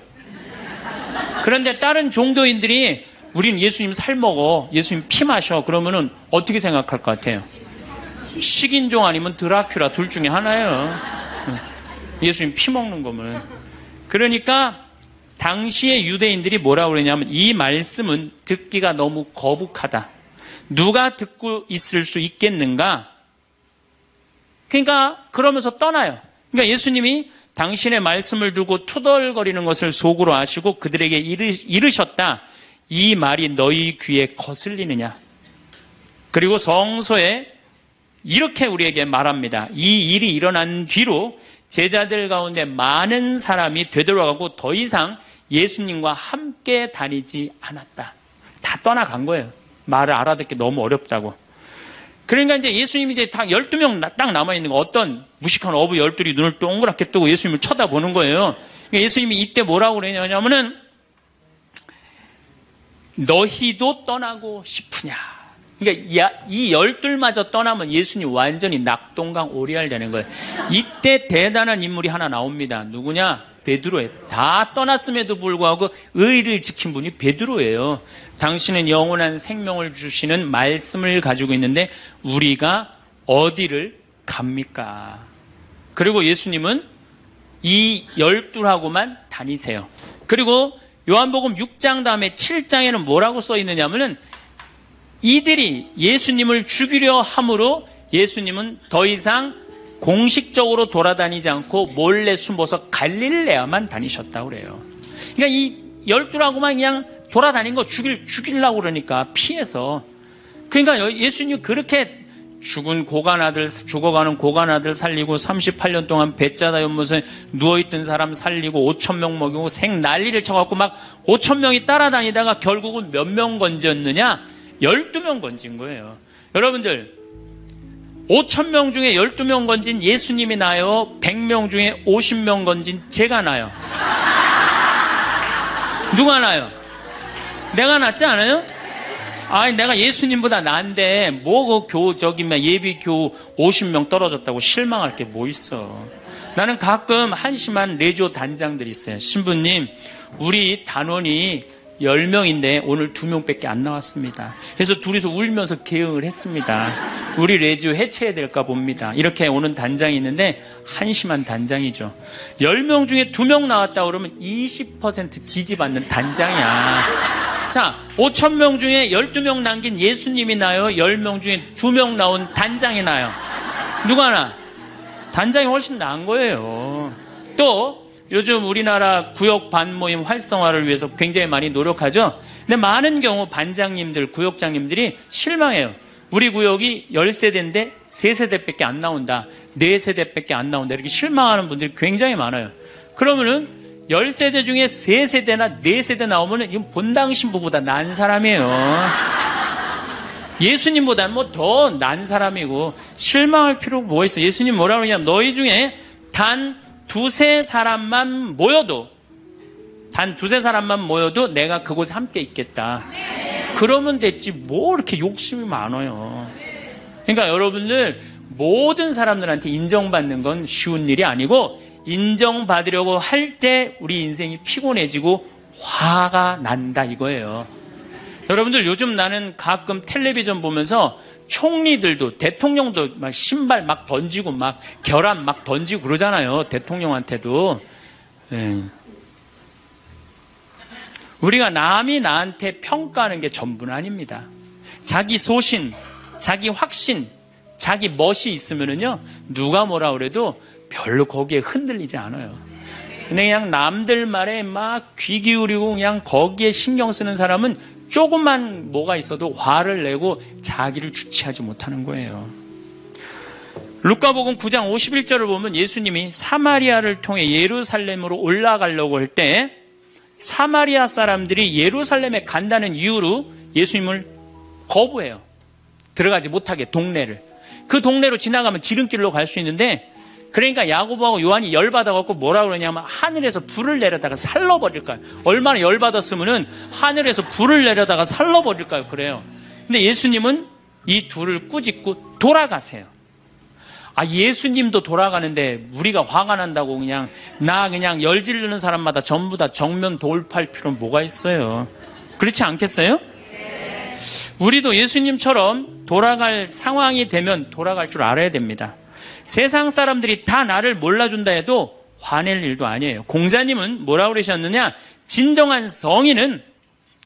그런데 다른 종교인들이 우린 예수님 살 먹어, 예수님 피 마셔, 그러면은 어떻게 생각할 것 같아요? 식인종 아니면 드라큘라 둘 중에 하나예요. 예수님 피 먹는 거면. 그러니까 당시의 유대인들이 뭐라고 그러냐면, 이 말씀은 듣기가 너무 거북하다. 누가 듣고 있을 수 있겠는가? 그러니까 그러면서 떠나요. 그러니까 예수님이 당신의 말씀을 두고 투덜거리는 것을 속으로 아시고 그들에게 이르셨다. 이 말이 너희 귀에 거슬리느냐? 그리고 성서에 이렇게 우리에게 말합니다. 이 일이 일어난 뒤로 제자들 가운데 많은 사람이 되돌아가고 더 이상 예수님과 함께 다니지 않았다. 다 떠나간 거예요. 말을 알아듣기 너무 어렵다고. 그러니까 이제 예수님이 이제 딱 12명 딱 남아있는 거, 어떤 무식한 어부 12이 눈을 동그랗게 뜨고 예수님을 쳐다보는 거예요. 그러니까 예수님이 이때 뭐라고 그러냐면은 너희도 떠나고 싶으냐. 그러니까 이 12마저 떠나면 예수님 완전히 낙동강 오리알 되는 거예요. 이때 대단한 인물이 하나 나옵니다. 누구냐? 베드로예요. 다 떠났음에도 불구하고 의리를 지킨 분이 베드로예요. 당신은 영원한 생명을 주시는 말씀을 가지고 있는데 우리가 어디를 갑니까? 그리고 예수님은 이 12하고만 다니세요. 그리고 요한복음 6장 다음에 7장에는 뭐라고 써 있느냐면은 이들이 예수님을 죽이려 함으로 예수님은 더 이상 공식적으로 돌아다니지 않고 몰래 숨어서 갈릴레아만 다니셨다고 그래요. 그러니까 이 12하고만 그냥 돌아다닌 거 죽이려고 그러니까 피해서. 그러니까 예수님이 그렇게 죽어가는 고간 아들 살리고 38년 동안 배짜다 연못에 누워있던 사람 살리고 5,000명 먹이고 생 난리를 쳐갖고 막 5,000명이 따라다니다가 결국은 몇 명 건졌느냐? 12명 건진 거예요. 여러분들 5,000명 중에 12명 건진 예수님이 나요? 100명 중에 50명 건진 제가 나요? 누가 나요? 내가 낫지 않아요? 아니 내가 예수님보다 나은데 뭐 예비교 50명 떨어졌다고 실망할 게 뭐 있어. 나는 가끔 한심한 레지오 단장들이 있어요. 신부님 우리 단원이 10명인데 오늘 2명밖에 안 나왔습니다. 그래서 둘이서 울면서 개응을 했습니다. 우리 레지오 해체해야 될까 봅니다. 이렇게 오는 단장이 있는데 한심한 단장이죠. 10명 중에 2명 나왔다 그러면 20% 지지받는 단장이야. 자, 5,000명 중에 12명 남긴 예수님이 나요? 10명 중에 2명 나온 단장이 나요? 누가 나? 단장이 훨씬 나은 거예요. 또 요즘 우리나라 구역 반모임 활성화를 위해서 굉장히 많이 노력하죠. 근데 많은 경우 반장님들, 구역장님들이 실망해요. 우리 구역이 10세대인데 3세대밖에 안 나온다. 4세대밖에 안 나온다. 이렇게 실망하는 분들이 굉장히 많아요. 그러면은 10세대 중에 3세대나 4세대 나오면은 이건 본당 신부보다 난 사람이에요. 예수님보다는 뭐 더 난 사람이고 실망할 필요가 뭐가 있어. 예수님 뭐라고 그러냐면 너희 중에 단 두세 사람만 모여도 내가 그곳에 함께 있겠다. 그러면 됐지 뭐 이렇게 욕심이 많아요. 그러니까 여러분들 모든 사람들한테 인정받는 건 쉬운 일이 아니고 인정받으려고 할 때 우리 인생이 피곤해지고 화가 난다 이거예요. 여러분들 요즘 나는 가끔 텔레비전 보면서 총리들도 대통령도 막 신발 막 던지고 막 결함 막 던지고 그러잖아요. 대통령한테도. 우리가 남이 나한테 평가하는 게 전부는 아닙니다. 자기 소신, 자기 확신, 자기 멋이 있으면은요 누가 뭐라 그래도 별로 거기에 흔들리지 않아요. 근데 그냥 남들 말에 막 귀 기울이고 그냥 거기에 신경 쓰는 사람은 조금만 뭐가 있어도 화를 내고 자기를 주체하지 못하는 거예요. 루카복음 9장 51절을 보면 예수님이 사마리아를 통해 예루살렘으로 올라가려고 할 때 사마리아 사람들이 예루살렘에 간다는 이유로 예수님을 거부해요. 들어가지 못하게 동네를. 그 동네로 지나가면 지름길로 갈 수 있는데 그러니까 야고보하고 요한이 열받아갖고 뭐라 그러냐면 하늘에서 불을 내려다가 살러버릴까요? 얼마나 열받았으면은 하늘에서 불을 내려다가 살러버릴까요? 그래요. 근데 예수님은 이 둘을 꾸짖고 돌아가세요. 아, 예수님도 돌아가는데 우리가 화가 난다고 그냥 열 지르는 사람마다 전부 다 정면 돌파할 필요는 뭐가 있어요? 그렇지 않겠어요? 우리도 예수님처럼 돌아갈 상황이 되면 돌아갈 줄 알아야 됩니다. 세상 사람들이 다 나를 몰라준다 해도 화낼 일도 아니에요. 공자님은 뭐라고 그러셨느냐? 진정한 성인은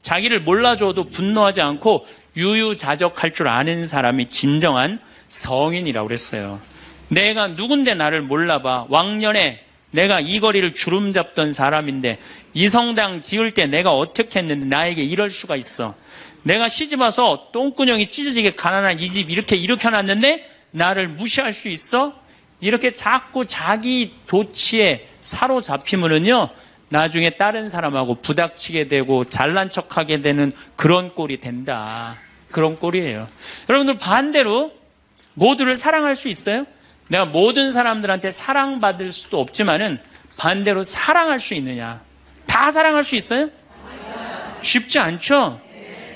자기를 몰라줘도 분노하지 않고 유유자적할 줄 아는 사람이 진정한 성인이라고 그랬어요. 내가 누군데 나를 몰라봐. 왕년에 내가 이 거리를 주름 잡던 사람인데 이 성당 지을 때 내가 어떻게 했는데 나에게 이럴 수가 있어. 내가 시집와서 똥구녕이 찢어지게 가난한 이 집 이렇게 일으켜놨는데 나를 무시할 수 있어? 이렇게 자꾸 자기 도취에 사로잡히면은요 나중에 다른 사람하고 부닥치게 되고 잘난 척하게 되는 그런 꼴이 된다. 그런 꼴이에요. 여러분들 반대로 모두를 사랑할 수 있어요? 내가 모든 사람들한테 사랑받을 수도 없지만은 반대로 사랑할 수 있느냐? 다 사랑할 수 있어요? 쉽지 않죠?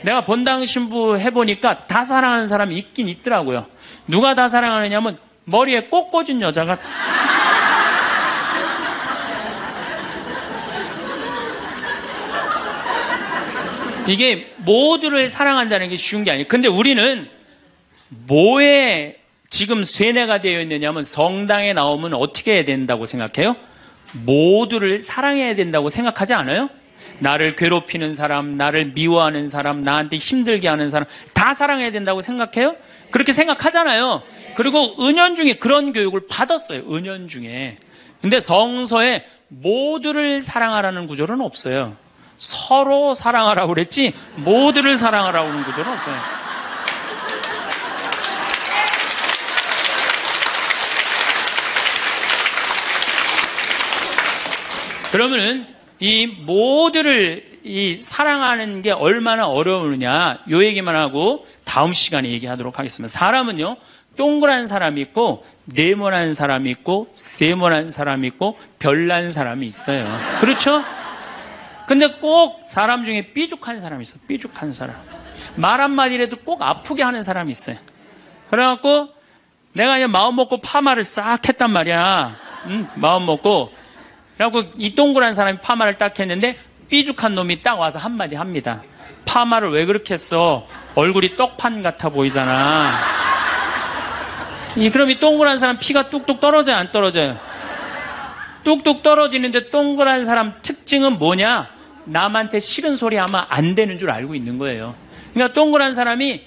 내가 본당 신부 해보니까 다 사랑하는 사람이 있긴 있더라고요. 누가 다 사랑하느냐면 머리에 꼭 꽂은 여자가 이게 모두를 사랑한다는 게 쉬운 게 아니에요. 근데 우리는 뭐에 지금 쇠뇌가 되어 있느냐면 성당에 나오면 어떻게 해야 된다고 생각해요? 모두를 사랑해야 된다고 생각하지 않아요? 나를 괴롭히는 사람, 나를 미워하는 사람, 나한테 힘들게 하는 사람 다 사랑해야 된다고 생각해요? 그렇게 생각하잖아요. 그리고 은연중에 그런 교육을 받았어요. 은연중에. 근데 성서에 모두를 사랑하라는 구절은 없어요. 서로 사랑하라고 그랬지 모두를 사랑하라고 하는 구절은 없어요. 그러면은 이 모두를 이 사랑하는 게 얼마나 어려우느냐 요 얘기만 하고 다음 시간에 얘기하도록 하겠습니다. 사람은요 동그란 사람이 있고 네모난 사람이 있고 세모난 사람이 있고 별난 사람이 있어요. 그렇죠? 근데 꼭 사람 중에 삐죽한 사람이 있어. 삐죽한 사람. 말 한마디라도 꼭 아프게 하는 사람이 있어요. 그래갖고 내가 이제 마음 먹고 파마를 싹 했단 말이야. 마음 먹고. 그래갖고 이 동그란 사람이 파마를 딱 했는데 삐죽한 놈이 딱 와서 한마디 합니다. 파마를 왜 그렇게 했어? 얼굴이 떡판 같아 보이잖아. 그럼 이 동그란 사람 피가 뚝뚝 떨어져요? 안 떨어져요? 뚝뚝 떨어지는데 동그란 사람 특징은 뭐냐? 남한테 싫은 소리 하면 안 되는 줄 알고 있는 거예요. 그러니까 동그란 사람이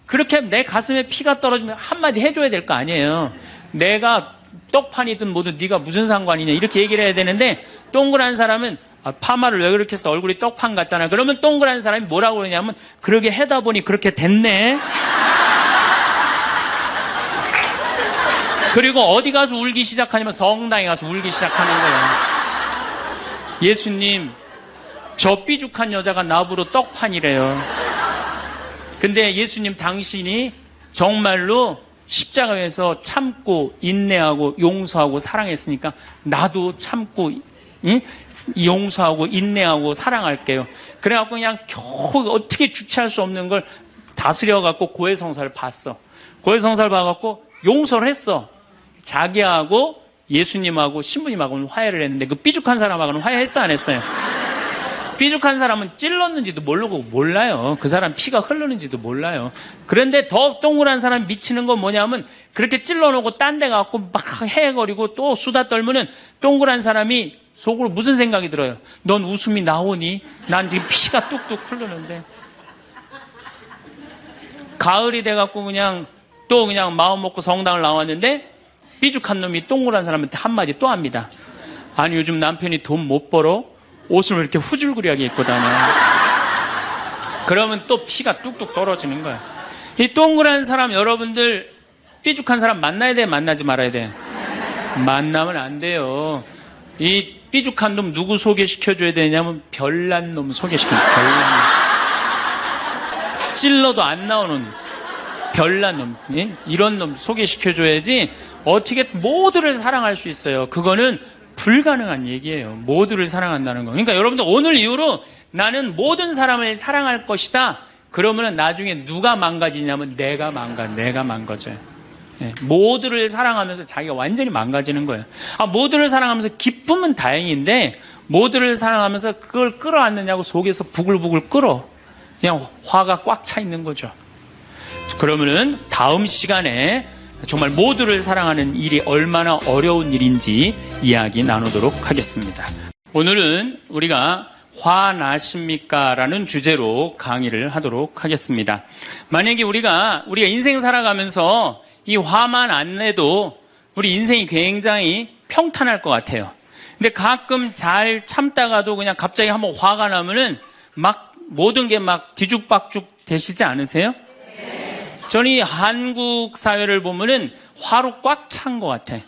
그렇게 내 가슴에 피가 떨어지면 한마디 해줘야 될 거 아니에요. 내가 떡판이든 뭐든 네가 무슨 상관이냐 이렇게 얘기를 해야 되는데 동그란 사람은 파마를 왜 그렇게 해서 얼굴이 떡판 같잖아. 그러면 동그란 사람이 뭐라고 그러냐면 그러게 해다 보니 그렇게 됐네. 그리고 어디 가서 울기 시작하냐면 성당에 가서 울기 시작하는 거예요. 예수님 저 삐죽한 여자가 나보러 떡판이래요. 근데 예수님 당신이 정말로 십자가에서 참고 인내하고 용서하고 사랑했으니까 나도 참고 용서하고 인내하고 사랑할게요. 그래갖고 그냥 겨우 어떻게 주체할 수 없는 걸 다스려갖고 고해성사를 봤어. 고해성사를 봐갖고 용서를 했어. 자기하고 예수님하고 신부님하고는 화해를 했는데 그 삐죽한 사람하고는 화해했어 안 했어요? 삐죽한 사람은 찔렀는지도 모르고 몰라요. 그 사람 피가 흐르는지도 몰라요. 그런데 더 동그란 사람이 미치는 건 뭐냐면 그렇게 찔러놓고 딴 데 가고 막 헤거리고 또 수다 떨면은 동그란 사람이 속으로 무슨 생각이 들어요? 넌 웃음이 나오니? 난 지금 피가 뚝뚝 흐르는데. 가을이 돼갖고 그냥 또 그냥 마음 먹고 성당을 나왔는데 삐죽한 놈이 동그란 사람한테 한마디 또 합니다. 아니 요즘 남편이 돈 못 벌어? 옷을 왜 이렇게 후줄그리하게 입고 다녀? 그러면 또 피가 뚝뚝 떨어지는 거야. 이 동그란 사람 여러분들 삐죽한 사람 만나야 돼? 만나지 말아야 돼? 만나면 안 돼요. 이 삐죽한 놈 누구 소개시켜줘야 되냐면 별난 놈 소개시켜줘야 돼. 별난 놈. 찔러도 안 나오는 별난 놈. 이런 놈 소개시켜줘야지 어떻게 모두를 사랑할 수 있어요. 그거는 불가능한 얘기예요. 모두를 사랑한다는 거. 그러니까 여러분들 오늘 이후로 나는 모든 사람을 사랑할 것이다. 그러면 나중에 누가 망가지냐면 내가 망가져요. 네. 모두를 사랑하면서 자기가 완전히 망가지는 거예요. 모두를 사랑하면서 기쁨은 다행인데 모두를 사랑하면서 그걸 끌어안느냐고 속에서 부글부글 끓어. 그냥 화가 꽉 차 있는 거죠. 그러면은 다음 시간에 정말 모두를 사랑하는 일이 얼마나 어려운 일인지 이야기 나누도록 하겠습니다. 오늘은 우리가 화나십니까? 라는 주제로 강의를 하도록 하겠습니다. 만약에 우리가 인생 살아가면서 이 화만 안 내도 우리 인생이 굉장히 평탄할 것 같아요. 근데 가끔 잘 참다가도 그냥 갑자기 한번 화가 나면은 막 모든 게 막 뒤죽박죽 되시지 않으세요? 저는 이 한국 사회를 보면은 화로 꽉 찬 것 같아.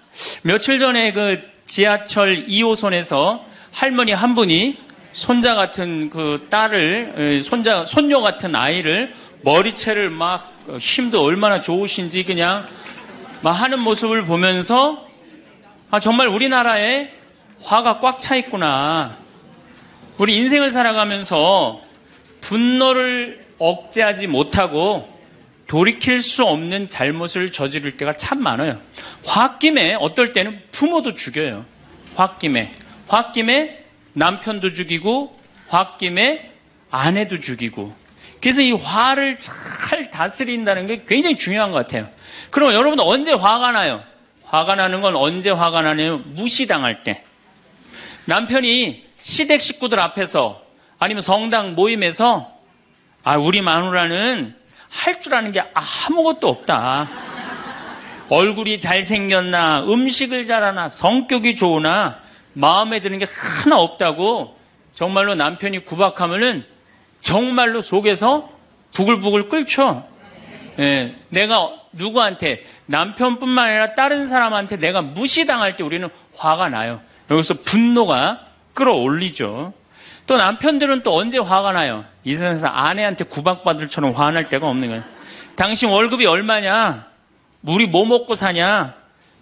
며칠 전에 그 지하철 2호선에서 할머니 한 분이 손자 같은 그 딸을, 손녀 같은 아이를 머리채를 막 힘도 얼마나 좋으신지 그냥 막 하는 모습을 보면서 정말 우리나라에 화가 꽉 차 있구나. 우리 인생을 살아가면서 분노를 억제하지 못하고 돌이킬 수 없는 잘못을 저지를 때가 참 많아요. 홧김에 어떨 때는 부모도 죽여요. 홧김에 남편도 죽이고 홧김에 아내도 죽이고. 그래서 이 화를 잘 다스린다는 게 굉장히 중요한 것 같아요. 그럼 여러분도 언제 화가 나요? 화가 나는 건 언제 화가 나냐면 무시당할 때. 남편이 시댁 식구들 앞에서 아니면 성당 모임에서 우리 마누라는 할 줄 아는 게 아무것도 없다. 얼굴이 잘생겼나, 음식을 잘하나, 성격이 좋으나 마음에 드는 게 하나 없다고 정말로 남편이 구박하면은 정말로 속에서 부글부글 끓죠. 예, 내가 누구한테, 남편뿐만 아니라 다른 사람한테 내가 무시당할 때 우리는 화가 나요. 여기서 분노가 끌어올리죠. 또 남편들은 또 언제 화가 나요? 이 세상에서 아내한테 구박받을처럼 화날 때가 없는 거예요. 당신 월급이 얼마냐? 우리 뭐 먹고 사냐?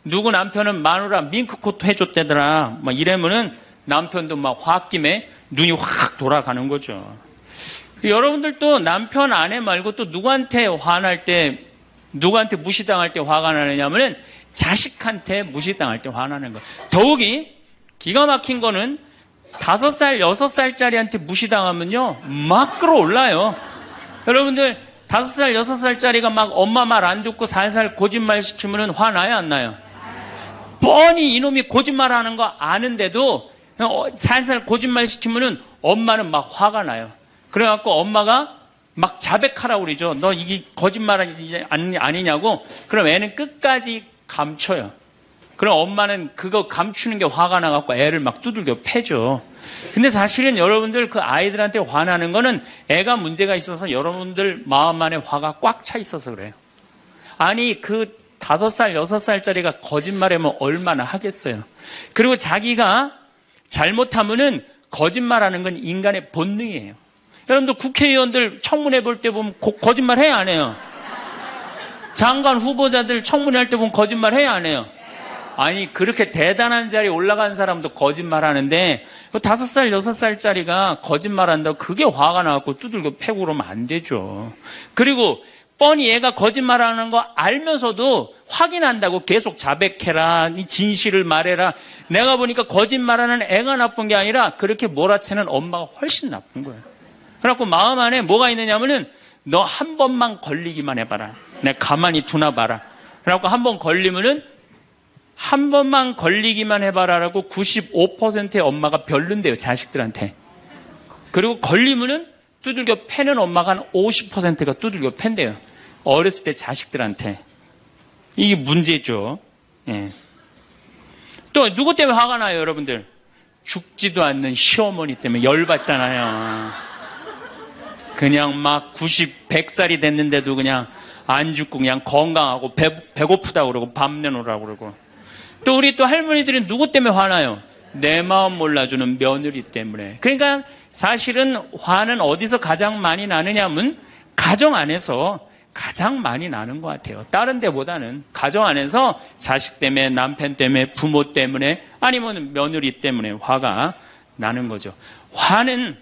누구 남편은 마누라 밍크코트 해줬대더라. 막 이러면은 남편도 막 홧김에 눈이 확 돌아가는 거죠. 여러분들도 남편, 아내 말고 또 누구한테 화날 때, 누구한테 무시당할 때 화가 나느냐면은 자식한테 무시당할 때 화나는 거예요. 더욱이 기가 막힌 거는 5살, 6살짜리한테 무시당하면요, 막 끌어올라요. 여러분들, 5살, 6살짜리가 막 엄마 말 안 듣고 살살 거짓말 시키면 화나요, 안 나요? 뻔히 이놈이 거짓말 하는 거 아는데도 살살 거짓말 시키면 엄마는 막 화가 나요. 그래갖고 엄마가 막 자백하라고 그러죠. 너 이게 거짓말 아니냐고. 그럼 애는 끝까지 감춰요. 그럼 엄마는 그거 감추는 게 화가 나갖고 애를 막 두들겨 패죠. 근데 사실은 여러분들 그 아이들한테 화나는 거는 애가 문제가 있어서 여러분들 마음 안에 화가 꽉 차 있어서 그래요. 아니 그 5살, 6살짜리가 거짓말하면 얼마나 하겠어요. 그리고 자기가 잘못하면은 거짓말하는 건 인간의 본능이에요. 여러분들 국회의원들 청문회 볼 때 보면 거짓말 해야 안 해요? 장관 후보자들 청문회 할 때 보면 거짓말 해야 안 해요? 아니 그렇게 대단한 자리에 올라간 사람도 거짓말 하는데 5살, 6살짜리가 거짓말한다고 그게 화가 나갖고 두들겨 패고 그러면 안 되죠. 그리고 뻔히 얘가 거짓말하는 거 알면서도 확인한다고 계속 자백해라, 진실을 말해라. 내가 보니까 거짓말하는 애가 나쁜 게 아니라 그렇게 몰아채는 엄마가 훨씬 나쁜 거예요. 그래갖고 마음 안에 뭐가 있느냐면은 너 한 번만 걸리기만 해봐라. 내가 가만히 두나 봐라. 그래갖고 한 번 걸리면은 한 번만 걸리기만 해봐라라고 95%의 엄마가 별론데요, 자식들한테. 그리고 걸리면은 두들겨 패는 엄마가 한 50%가 두들겨 팬대요. 어렸을 때 자식들한테. 이게 문제죠. 예. 또 누구 때문에 화가 나요, 여러분들? 죽지도 않는 시어머니 때문에 열받잖아요. 그냥 막 90, 100살이 됐는데도 그냥 안 죽고 그냥 건강하고 배고프다고 그러고 밥 내놓으라고 그러고. 또 우리 또 할머니들은 누구 때문에 화나요? 내 마음 몰라주는 며느리 때문에. 그러니까 사실은 화는 어디서 가장 많이 나느냐면 가정 안에서 가장 많이 나는 것 같아요. 다른 데보다는 가정 안에서 자식 때문에, 남편 때문에, 부모 때문에, 아니면 며느리 때문에 화가 나는 거죠. 화는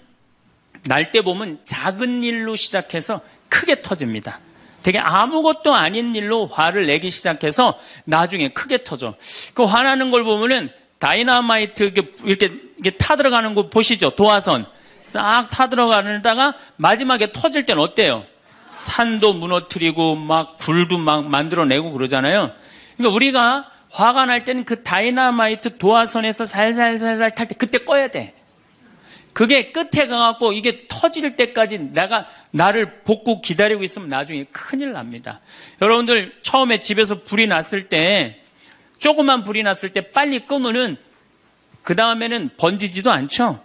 날 때 보면 작은 일로 시작해서 크게 터집니다. 되게 아무것도 아닌 일로 화를 내기 시작해서 나중에 크게 터져. 그 화나는 걸 보면은 다이너마이트 이렇게 타들어가는 거 보시죠? 도화선 싹 타들어가다가 마지막에 터질 때는 어때요? 산도 무너뜨리고 막 굴도 막 만들어내고 그러잖아요. 그러니까 우리가 화가 날 때는 그 다이너마이트 도화선에서 살살살살 탈 때 그때 꺼야 돼. 그게 끝에 가갖고 이게 터질 때까지 나를 볶고 기다리고 있으면 나중에 큰일 납니다. 여러분들 처음에 집에서 불이 났을 때, 조그만 불이 났을 때 빨리 끄면은 그 다음에는 번지지도 않죠.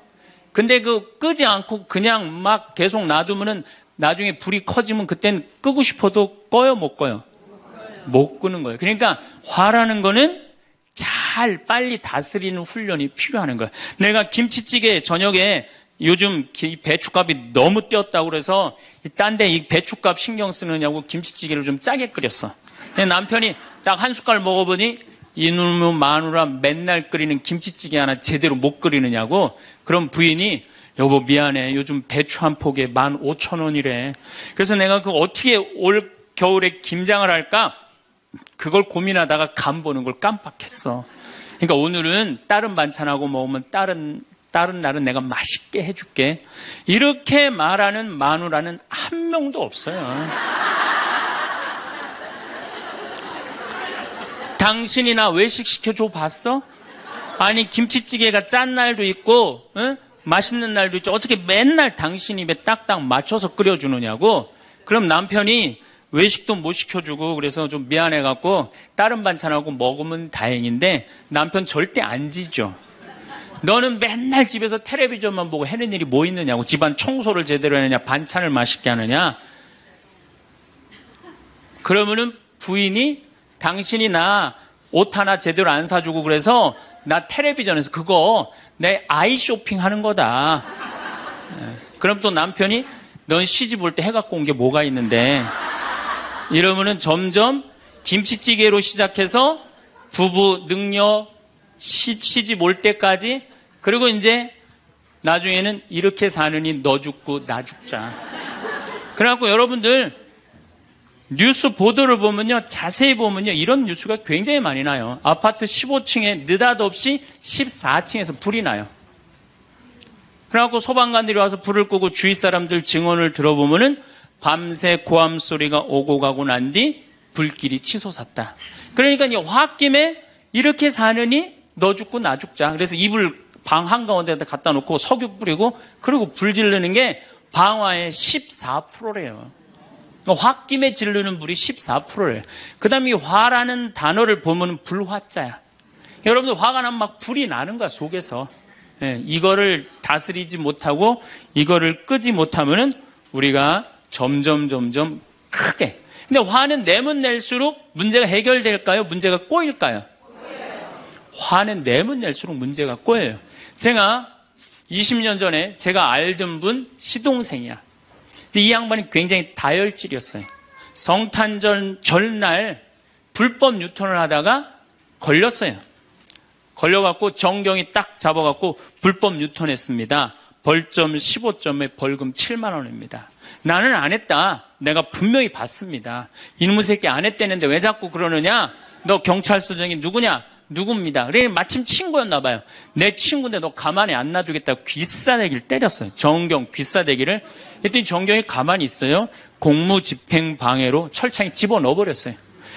근데 그 끄지 않고 그냥 막 계속 놔두면은 나중에 불이 커지면 그땐 끄고 싶어도 꺼요, 못 꺼요? 못 끄는 거예요. 그러니까 화라는 거는 잘 빨리 다스리는 훈련이 필요한 거예요. 내가 김치찌개 저녁에 요즘 배춧값이 너무 뛰었다고 그래서 딴 데 이 배춧값 신경 쓰느냐고 김치찌개를 좀 짜게 끓였어. 남편이 딱 한 숟갈 먹어보니 이놈의 마누라 맨날 끓이는 김치찌개 하나 제대로 못 끓이느냐고. 그럼 부인이 여보 미안해. 요즘 배추 한 포기에 15,000원이래. 그래서 내가 그 어떻게 올 겨울에 김장을 할까? 그걸 고민하다가 간 보는 걸 깜빡했어. 그러니까 오늘은 다른 반찬하고 먹으면 다른 날은 내가 맛있게 해줄게. 이렇게 말하는 마누라는 한 명도 없어요. 당신이나 외식 시켜줘 봤어? 아니 김치찌개가 짠 날도 있고 응? 맛있는 날도 있죠. 어떻게 맨날 당신 입에 딱딱 맞춰서 끓여주느냐고. 그럼 남편이 외식도 못 시켜주고 그래서 좀 미안해갖고 다른 반찬하고 먹으면 다행인데 남편 절대 안 지죠. 너는 맨날 집에서 텔레비전만 보고 해는 일이 뭐 있느냐고. 집안 청소를 제대로 하느냐, 반찬을 맛있게 하느냐. 그러면은 부인이 당신이 나 옷 하나 제대로 안 사주고 그래서 나 텔레비전에서 그거 내 아이 쇼핑 하는 거다. 그럼 또 남편이 넌 시집 올 때 해갖고 온 게 뭐가 있는데. 이러면은 점점 김치찌개로 시작해서 부부 능력 시집 올 때까지, 그리고 이제 나중에는 이렇게 사느니 너 죽고 나 죽자. 그래갖고 여러분들 뉴스 보도를 보면요, 자세히 보면요, 이런 뉴스가 굉장히 많이 나요. 아파트 15층에 느닷없이 14층에서 불이 나요. 그래갖고 소방관들이 와서 불을 끄고 주위 사람들 증언을 들어보면은 밤새 고함 소리가 오고 가고 난 뒤 불길이 치솟았다. 그러니까 이 홧김에 이렇게 사느니 너 죽고 나 죽자. 그래서 이불 방 한가운데다 갖다 놓고 석유 뿌리고 그리고 불 지르는 게 방화의 14%래요. 홧김에 지르는 불이 14%래요. 그 다음에 이 화라는 단어를 보면 불화자야. 여러분들 화가 나면 막 불이 나는 거야, 속에서. 이거를 다스리지 못하고 이거를 끄지 못하면은 우리가 점점 크게. 근데 화는 내면 낼수록 문제가 해결될까요? 문제가 꼬일까요? 화는 내면 낼수록 문제가 꼬여요. 제가 20년 전에 제가 알던 분 시동생이야. 근데 이 양반이 굉장히 다혈질이었어요. 성탄절 전날 불법 유턴을 하다가 걸렸어요. 걸려갖고 정경이 딱 잡아갖고 불법 유턴했습니다. 벌점 15점에 벌금 7만 원입니다. 나는 안 했다. 내가 분명히 봤습니다. 이놈의 새끼 안 했다는데 왜 자꾸 그러느냐? 너 경찰서장이 누구냐? 누굽니다. 그래 마침 친구였나 봐요. 내 친구인데 너 가만히 안 놔두겠다고 귀싸대기를 때렸어요. 정경 귀싸대기를. 그랬더니 정경이 가만히 있어요. 공무집행방해로 철창에 집어넣어버렸어요.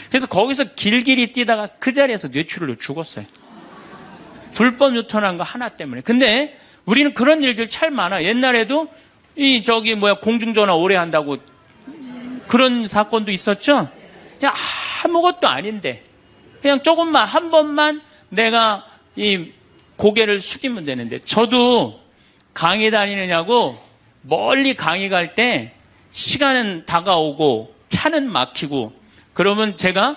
그래서 거기서 길길이 뛰다가 그 자리에서 뇌출혈로 죽었어요. 불법 유턴한 거 하나 때문에. 근데 우리는 그런 일들 참 많아. 옛날에도 공중전화 오래 한다고 그런 사건도 있었죠. 그냥 아무것도 아닌데 그냥 조금만 한 번만 내가 이 고개를 숙이면 되는데. 저도 강의 다니느냐고 멀리 강의 갈 때 시간은 다가오고 차는 막히고 그러면 제가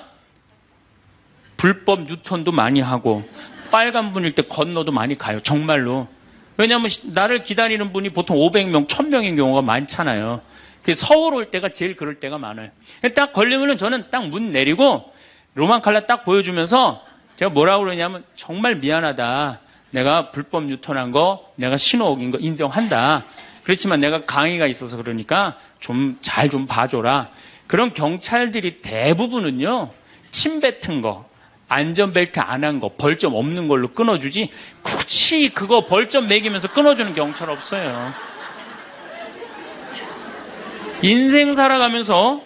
불법 유턴도 많이 하고 빨간불일 때 건너도 많이 가요. 정말로. 왜냐하면 나를 기다리는 분이 보통 500명, 1000명인 경우가 많잖아요. 서울 올 때가 제일 그럴 때가 많아요. 딱 걸리면은 저는 딱 문 내리고 로만 칼라 딱 보여주면서 제가 뭐라고 그러냐면 정말 미안하다. 내가 불법 유턴한 거, 내가 신호 어긴 거 인정한다. 그렇지만 내가 강의가 있어서 그러니까 좀 잘 좀 봐줘라. 그런 경찰들이 대부분은요, 침 뱉은 거, 안전벨트 안 한 거, 벌점 없는 걸로 끊어주지 굳이 그거 벌점 매기면서 끊어주는 경찰 없어요. 인생 살아가면서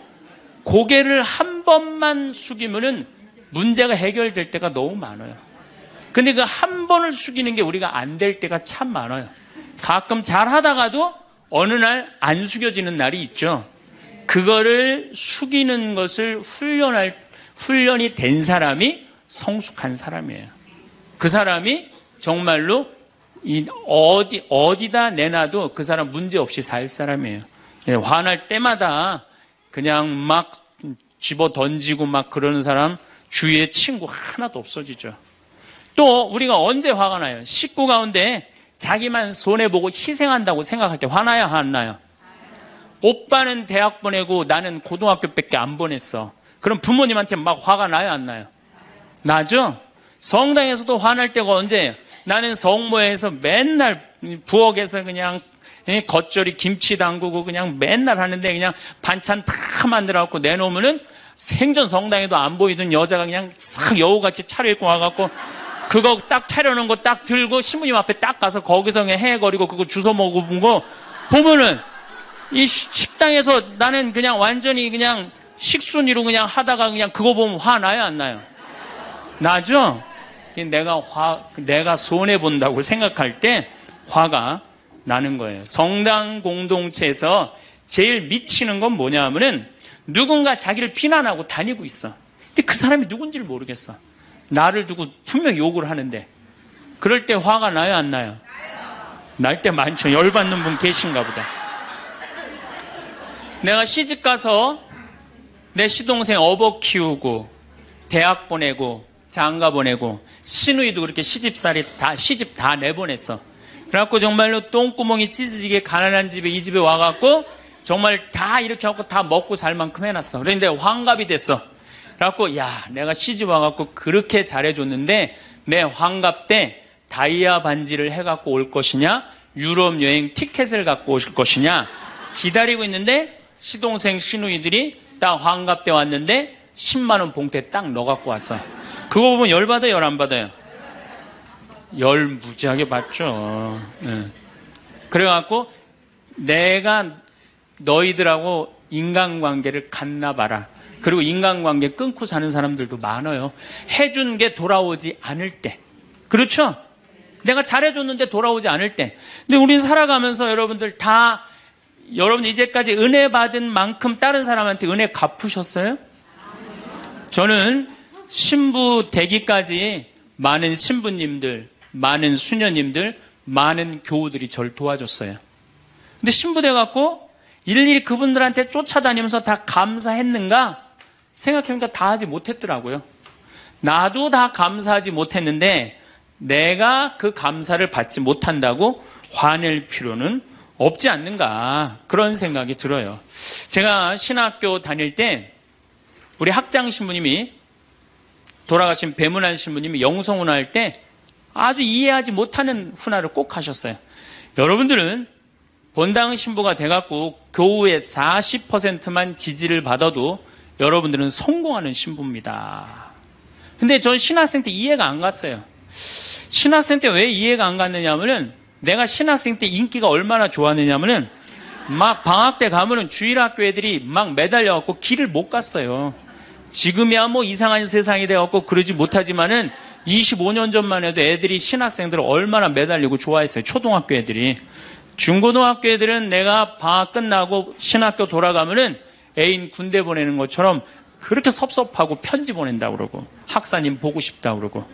고개를 한 번만 숙이면은 문제가 해결될 때가 너무 많아요. 근데 그 한 번을 숙이는 게 우리가 안 될 때가 참 많아요. 가끔 잘 하다가도 어느 날 안 숙여지는 날이 있죠. 그거를 숙이는 것을 훈련이 된 사람이 성숙한 사람이에요. 그 사람이 정말로 어디다 내놔도 그 사람 문제 없이 살 사람이에요. 화날 때마다 그냥 막 집어 던지고 막 그러는 사람 주위에 친구 하나도 없어지죠. 또 우리가 언제 화가 나요? 식구 가운데 자기만 손해보고 희생한다고 생각할 때 화나요? 안 나요? 오빠는 대학 보내고 나는 고등학교밖에 안 보냈어. 그럼 부모님한테 막 화가 나요? 안 나요? 나죠? 성당에서도 화날 때가 언제예요? 나는 성모에서 맨날 부엌에서 그냥 겉절이 김치 담그고 그냥 맨날 하는데 그냥 반찬 다 만들어갖고 내놓으면은 생전 성당에도 안 보이던 여자가 그냥 싹 여우같이 차려입고 와갖고 그거 딱 차려놓은 거 딱 들고 신부님 앞에 딱 가서 거기서 그냥 헤헤거리고 그거 주워 먹어본 거 보면은 이 식당에서 나는 그냥 완전히 그냥 식순이로 그냥 하다가 그냥 그거 보면 화 나요, 안 나요? 나죠? 내가 손해본다고 생각할 때 화가 나는 거예요. 성당 공동체에서 제일 미치는 건 뭐냐 하면은 누군가 자기를 비난하고 다니고 있어. 근데 그 사람이 누군지를 모르겠어. 나를 두고 분명 욕을 하는데 그럴 때 화가 나요, 안 나요? 날 때 많죠. 열받는 분 계신가 보다. 내가 시집 가서 내 시동생 어버 키우고 대학 보내고 장가 보내고 시누이도 그렇게 시집 다 내보냈어. 그래갖고 정말로 똥구멍이 찢어지게 가난한 집에 이 집에 와갖고 정말 다 이렇게 하고 다 먹고 살 만큼 해놨어. 그런데 환갑이 됐어. 그래갖고 야, 내가 시집 와갖고 그렇게 잘해줬는데 내 환갑 때 다이아 반지를 해갖고 올 것이냐, 유럽 여행 티켓을 갖고 오실 것이냐 기다리고 있는데 시동생 시누이들이 딱 환갑 때 왔는데 10만 원 봉투에 딱 넣어갖고 왔어. 그거 보면 열 받아요, 열 안 받아요? 열 무지하게 받죠. 네. 그래갖고 내가 너희들하고 인간관계를 갖나 봐라. 그리고 인간관계 끊고 사는 사람들도 많아요. 해준 게 돌아오지 않을 때. 그렇죠? 내가 잘해줬는데 돌아오지 않을 때. 근데 우린 살아가면서 여러분들 이제까지 은혜 받은 만큼 다른 사람한테 은혜 갚으셨어요? 저는 신부 되기까지 많은 신부님들, 많은 수녀님들, 많은 교우들이 저를 도와줬어요. 근데 신부 돼갖고 일일이 그분들한테 쫓아다니면서 다 감사했는가? 생각해보니까 다 하지 못했더라고요. 나도 다 감사하지 못했는데 내가 그 감사를 받지 못한다고 화낼 필요는 없지 않는가, 그런 생각이 들어요. 제가 신학교 다닐 때 우리 학장 신부님이, 돌아가신 배문환 신부님이 영성훈화 할 때 아주 이해하지 못하는 훈화를 꼭 하셨어요. 여러분들은 본당 신부가 돼갖고 교우의 40%만 지지를 받아도 여러분들은 성공하는 신부입니다. 근데 전 신학생 때 이해가 안 갔어요. 신학생 때 왜 이해가 안 갔느냐면은 내가 신학생 때 인기가 얼마나 좋았느냐면은 막 방학 때 가면은 주일학교 애들이 막 매달려갖고 길을 못 갔어요. 지금이야 뭐 이상한 세상이 돼갖고 그러지 못하지만은 25년 전만 해도 애들이 신학생들을 얼마나 매달리고 좋아했어요. 초등학교 애들이. 중고등학교 애들은 내가 방학 끝나고 신학교 돌아가면은 애인 군대 보내는 것처럼 그렇게 섭섭하고 편지 보낸다고 그러고 학사님 보고 싶다고 그러고,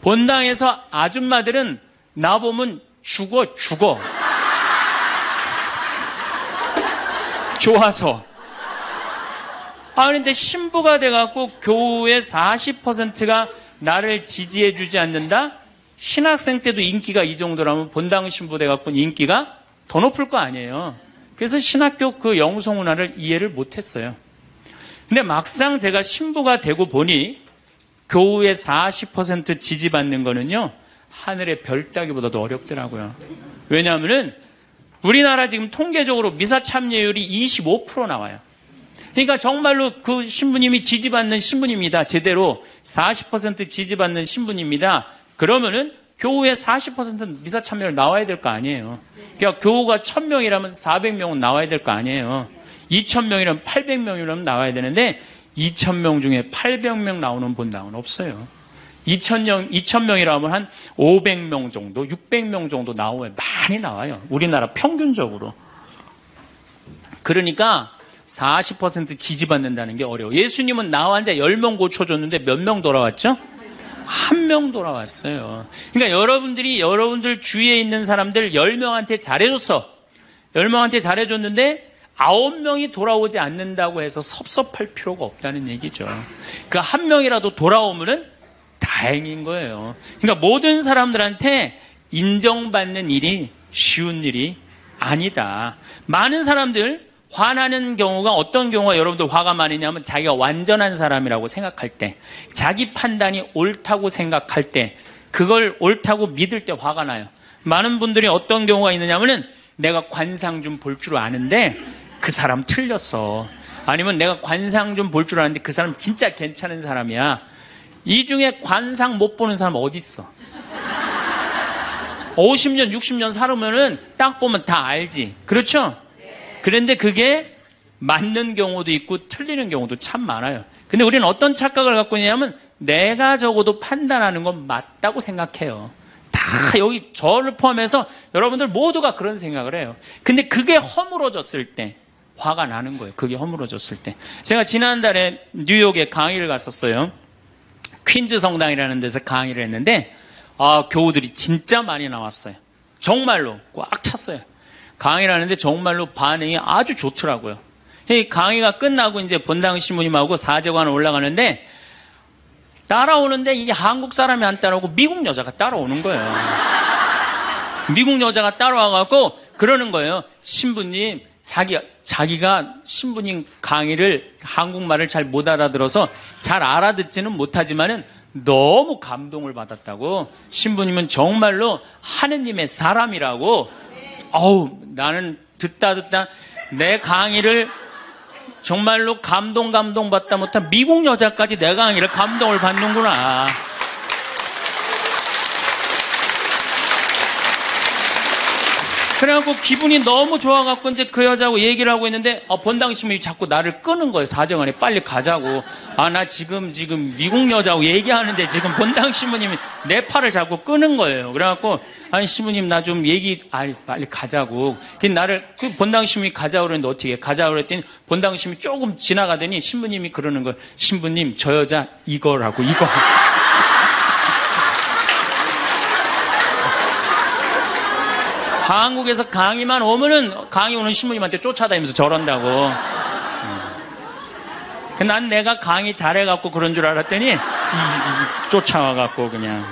본당에서 아줌마들은 나보면 죽어. 좋아서. 그런데 신부가 돼갖고 교우의 40%가 나를 지지해주지 않는다? 신학생 때도 인기가 이 정도라면 본당 신부 돼갖고 인기가 더 높을 거 아니에요. 그래서 신학교 그 영성훈화를 이해를 못했어요. 근데 막상 제가 신부가 되고 보니 교우의 40% 지지받는 거는요, 하늘의 별 따기보다도 어렵더라고요. 왜냐하면은 우리나라 지금 통계적으로 미사 참여율이 25% 나와요. 그러니까 정말로 그 신부님이 지지받는 신부님이다, 제대로 40% 지지받는 신부님이다, 그러면은 교우의 40% 미사 참여율 나와야 될 거 아니에요. 그러니까 교우가 1000명이라면 400명은 나와야 될 거 아니에요. 2000명이라면 800명이라면 나와야 되는데 2000명 중에 800명 나오는 본당은 없어요. 2000명이라면 한 500명 정도, 600명 정도 나와요. 많이 나와요. 우리나라 평균적으로. 그러니까 40% 지지받는다는 게 어려워. 예수님은 나 환자 10명 고쳐줬는데 몇 명 돌아왔죠? 1명 돌아왔어요. 그러니까 여러분들 주위에 있는 사람들 10명한테 잘해줬어. 10명한테 잘해줬는데 9명이 돌아오지 않는다고 해서 섭섭할 필요가 없다는 얘기죠. 그 1명이라도 돌아오면은 다행인 거예요. 그러니까 모든 사람들한테 인정받는 일이 쉬운 일이 아니다. 많은 사람들 화나는 경우가 어떤 경우가 여러분들 화가 많이 나면 자기가 완전한 사람이라고 생각할 때, 자기 판단이 옳다고 생각할 때, 그걸 옳다고 믿을 때 화가 나요. 많은 분들이 어떤 경우가 있느냐면은 내가 관상 좀 볼 줄 아는데 그 사람 틀렸어. 아니면 내가 관상 좀 볼 줄 아는데 그 사람 진짜 괜찮은 사람이야. 이 중에 관상 못 보는 사람 어디 있어? 50년, 60년 살으면은 딱 보면 다 알지. 그렇죠? 그런데 그게 맞는 경우도 있고 틀리는 경우도 참 많아요. 근데 우리는 어떤 착각을 갖고 있냐면 내가 적어도 판단하는 건 맞다고 생각해요. 다 여기 저를 포함해서 여러분들 모두가 그런 생각을 해요. 근데 그게 허물어졌을 때 화가 나는 거예요. 그게 허물어졌을 때. 제가 지난달에 뉴욕에 강의를 갔었어요. 퀸즈 성당이라는 데서 강의를 했는데 교우들이 진짜 많이 나왔어요. 정말로 꽉 찼어요. 강의를 하는데 정말로 반응이 아주 좋더라고요. 이 강의가 끝나고 이제 본당 신부님하고 사제관을 올라가는데 따라오는데 이게 한국 사람이 안 따라오고 미국 여자가 따라오는 거예요. 미국 여자가 따라와갖고 그러는 거예요. 신부님, 자기가 신부님 강의를 한국말을 잘 못 알아들어서 잘 알아듣지는 못하지만은 너무 감동을 받았다고. 신부님은 정말로 하느님의 사람이라고. 나는 듣다 내 강의를 정말로 감동받다 못한 미국 여자까지 내 강의를 감동을 받는구나. 그래갖고 기분이 너무 좋아갖고 이제 그 여자하고 얘기를 하고 있는데 본당 신부님이 자꾸 나를 끄는 거예요. 사정원에 빨리 가자고. 나 지금 미국 여자하고 얘기하는데 지금 본당 신부님이 내 팔을 자꾸 끄는 거예요. 그래갖고 아니 신부님 나 좀 빨리 가자고. 나를 본당 신부님이 가자고 그랬는데 어떻게 가자고 그랬더니 본당 신부님이 조금 지나가더니 신부님이 그러는 거예요. 신부님 저 여자 이거라고 이거. 한국에서 강의만 오면은 강의 오는 신부님한테 쫓아다니면서 저런다고. 난 내가 강의 잘해갖고 그런 줄 알았더니 쫓아와갖고 그냥.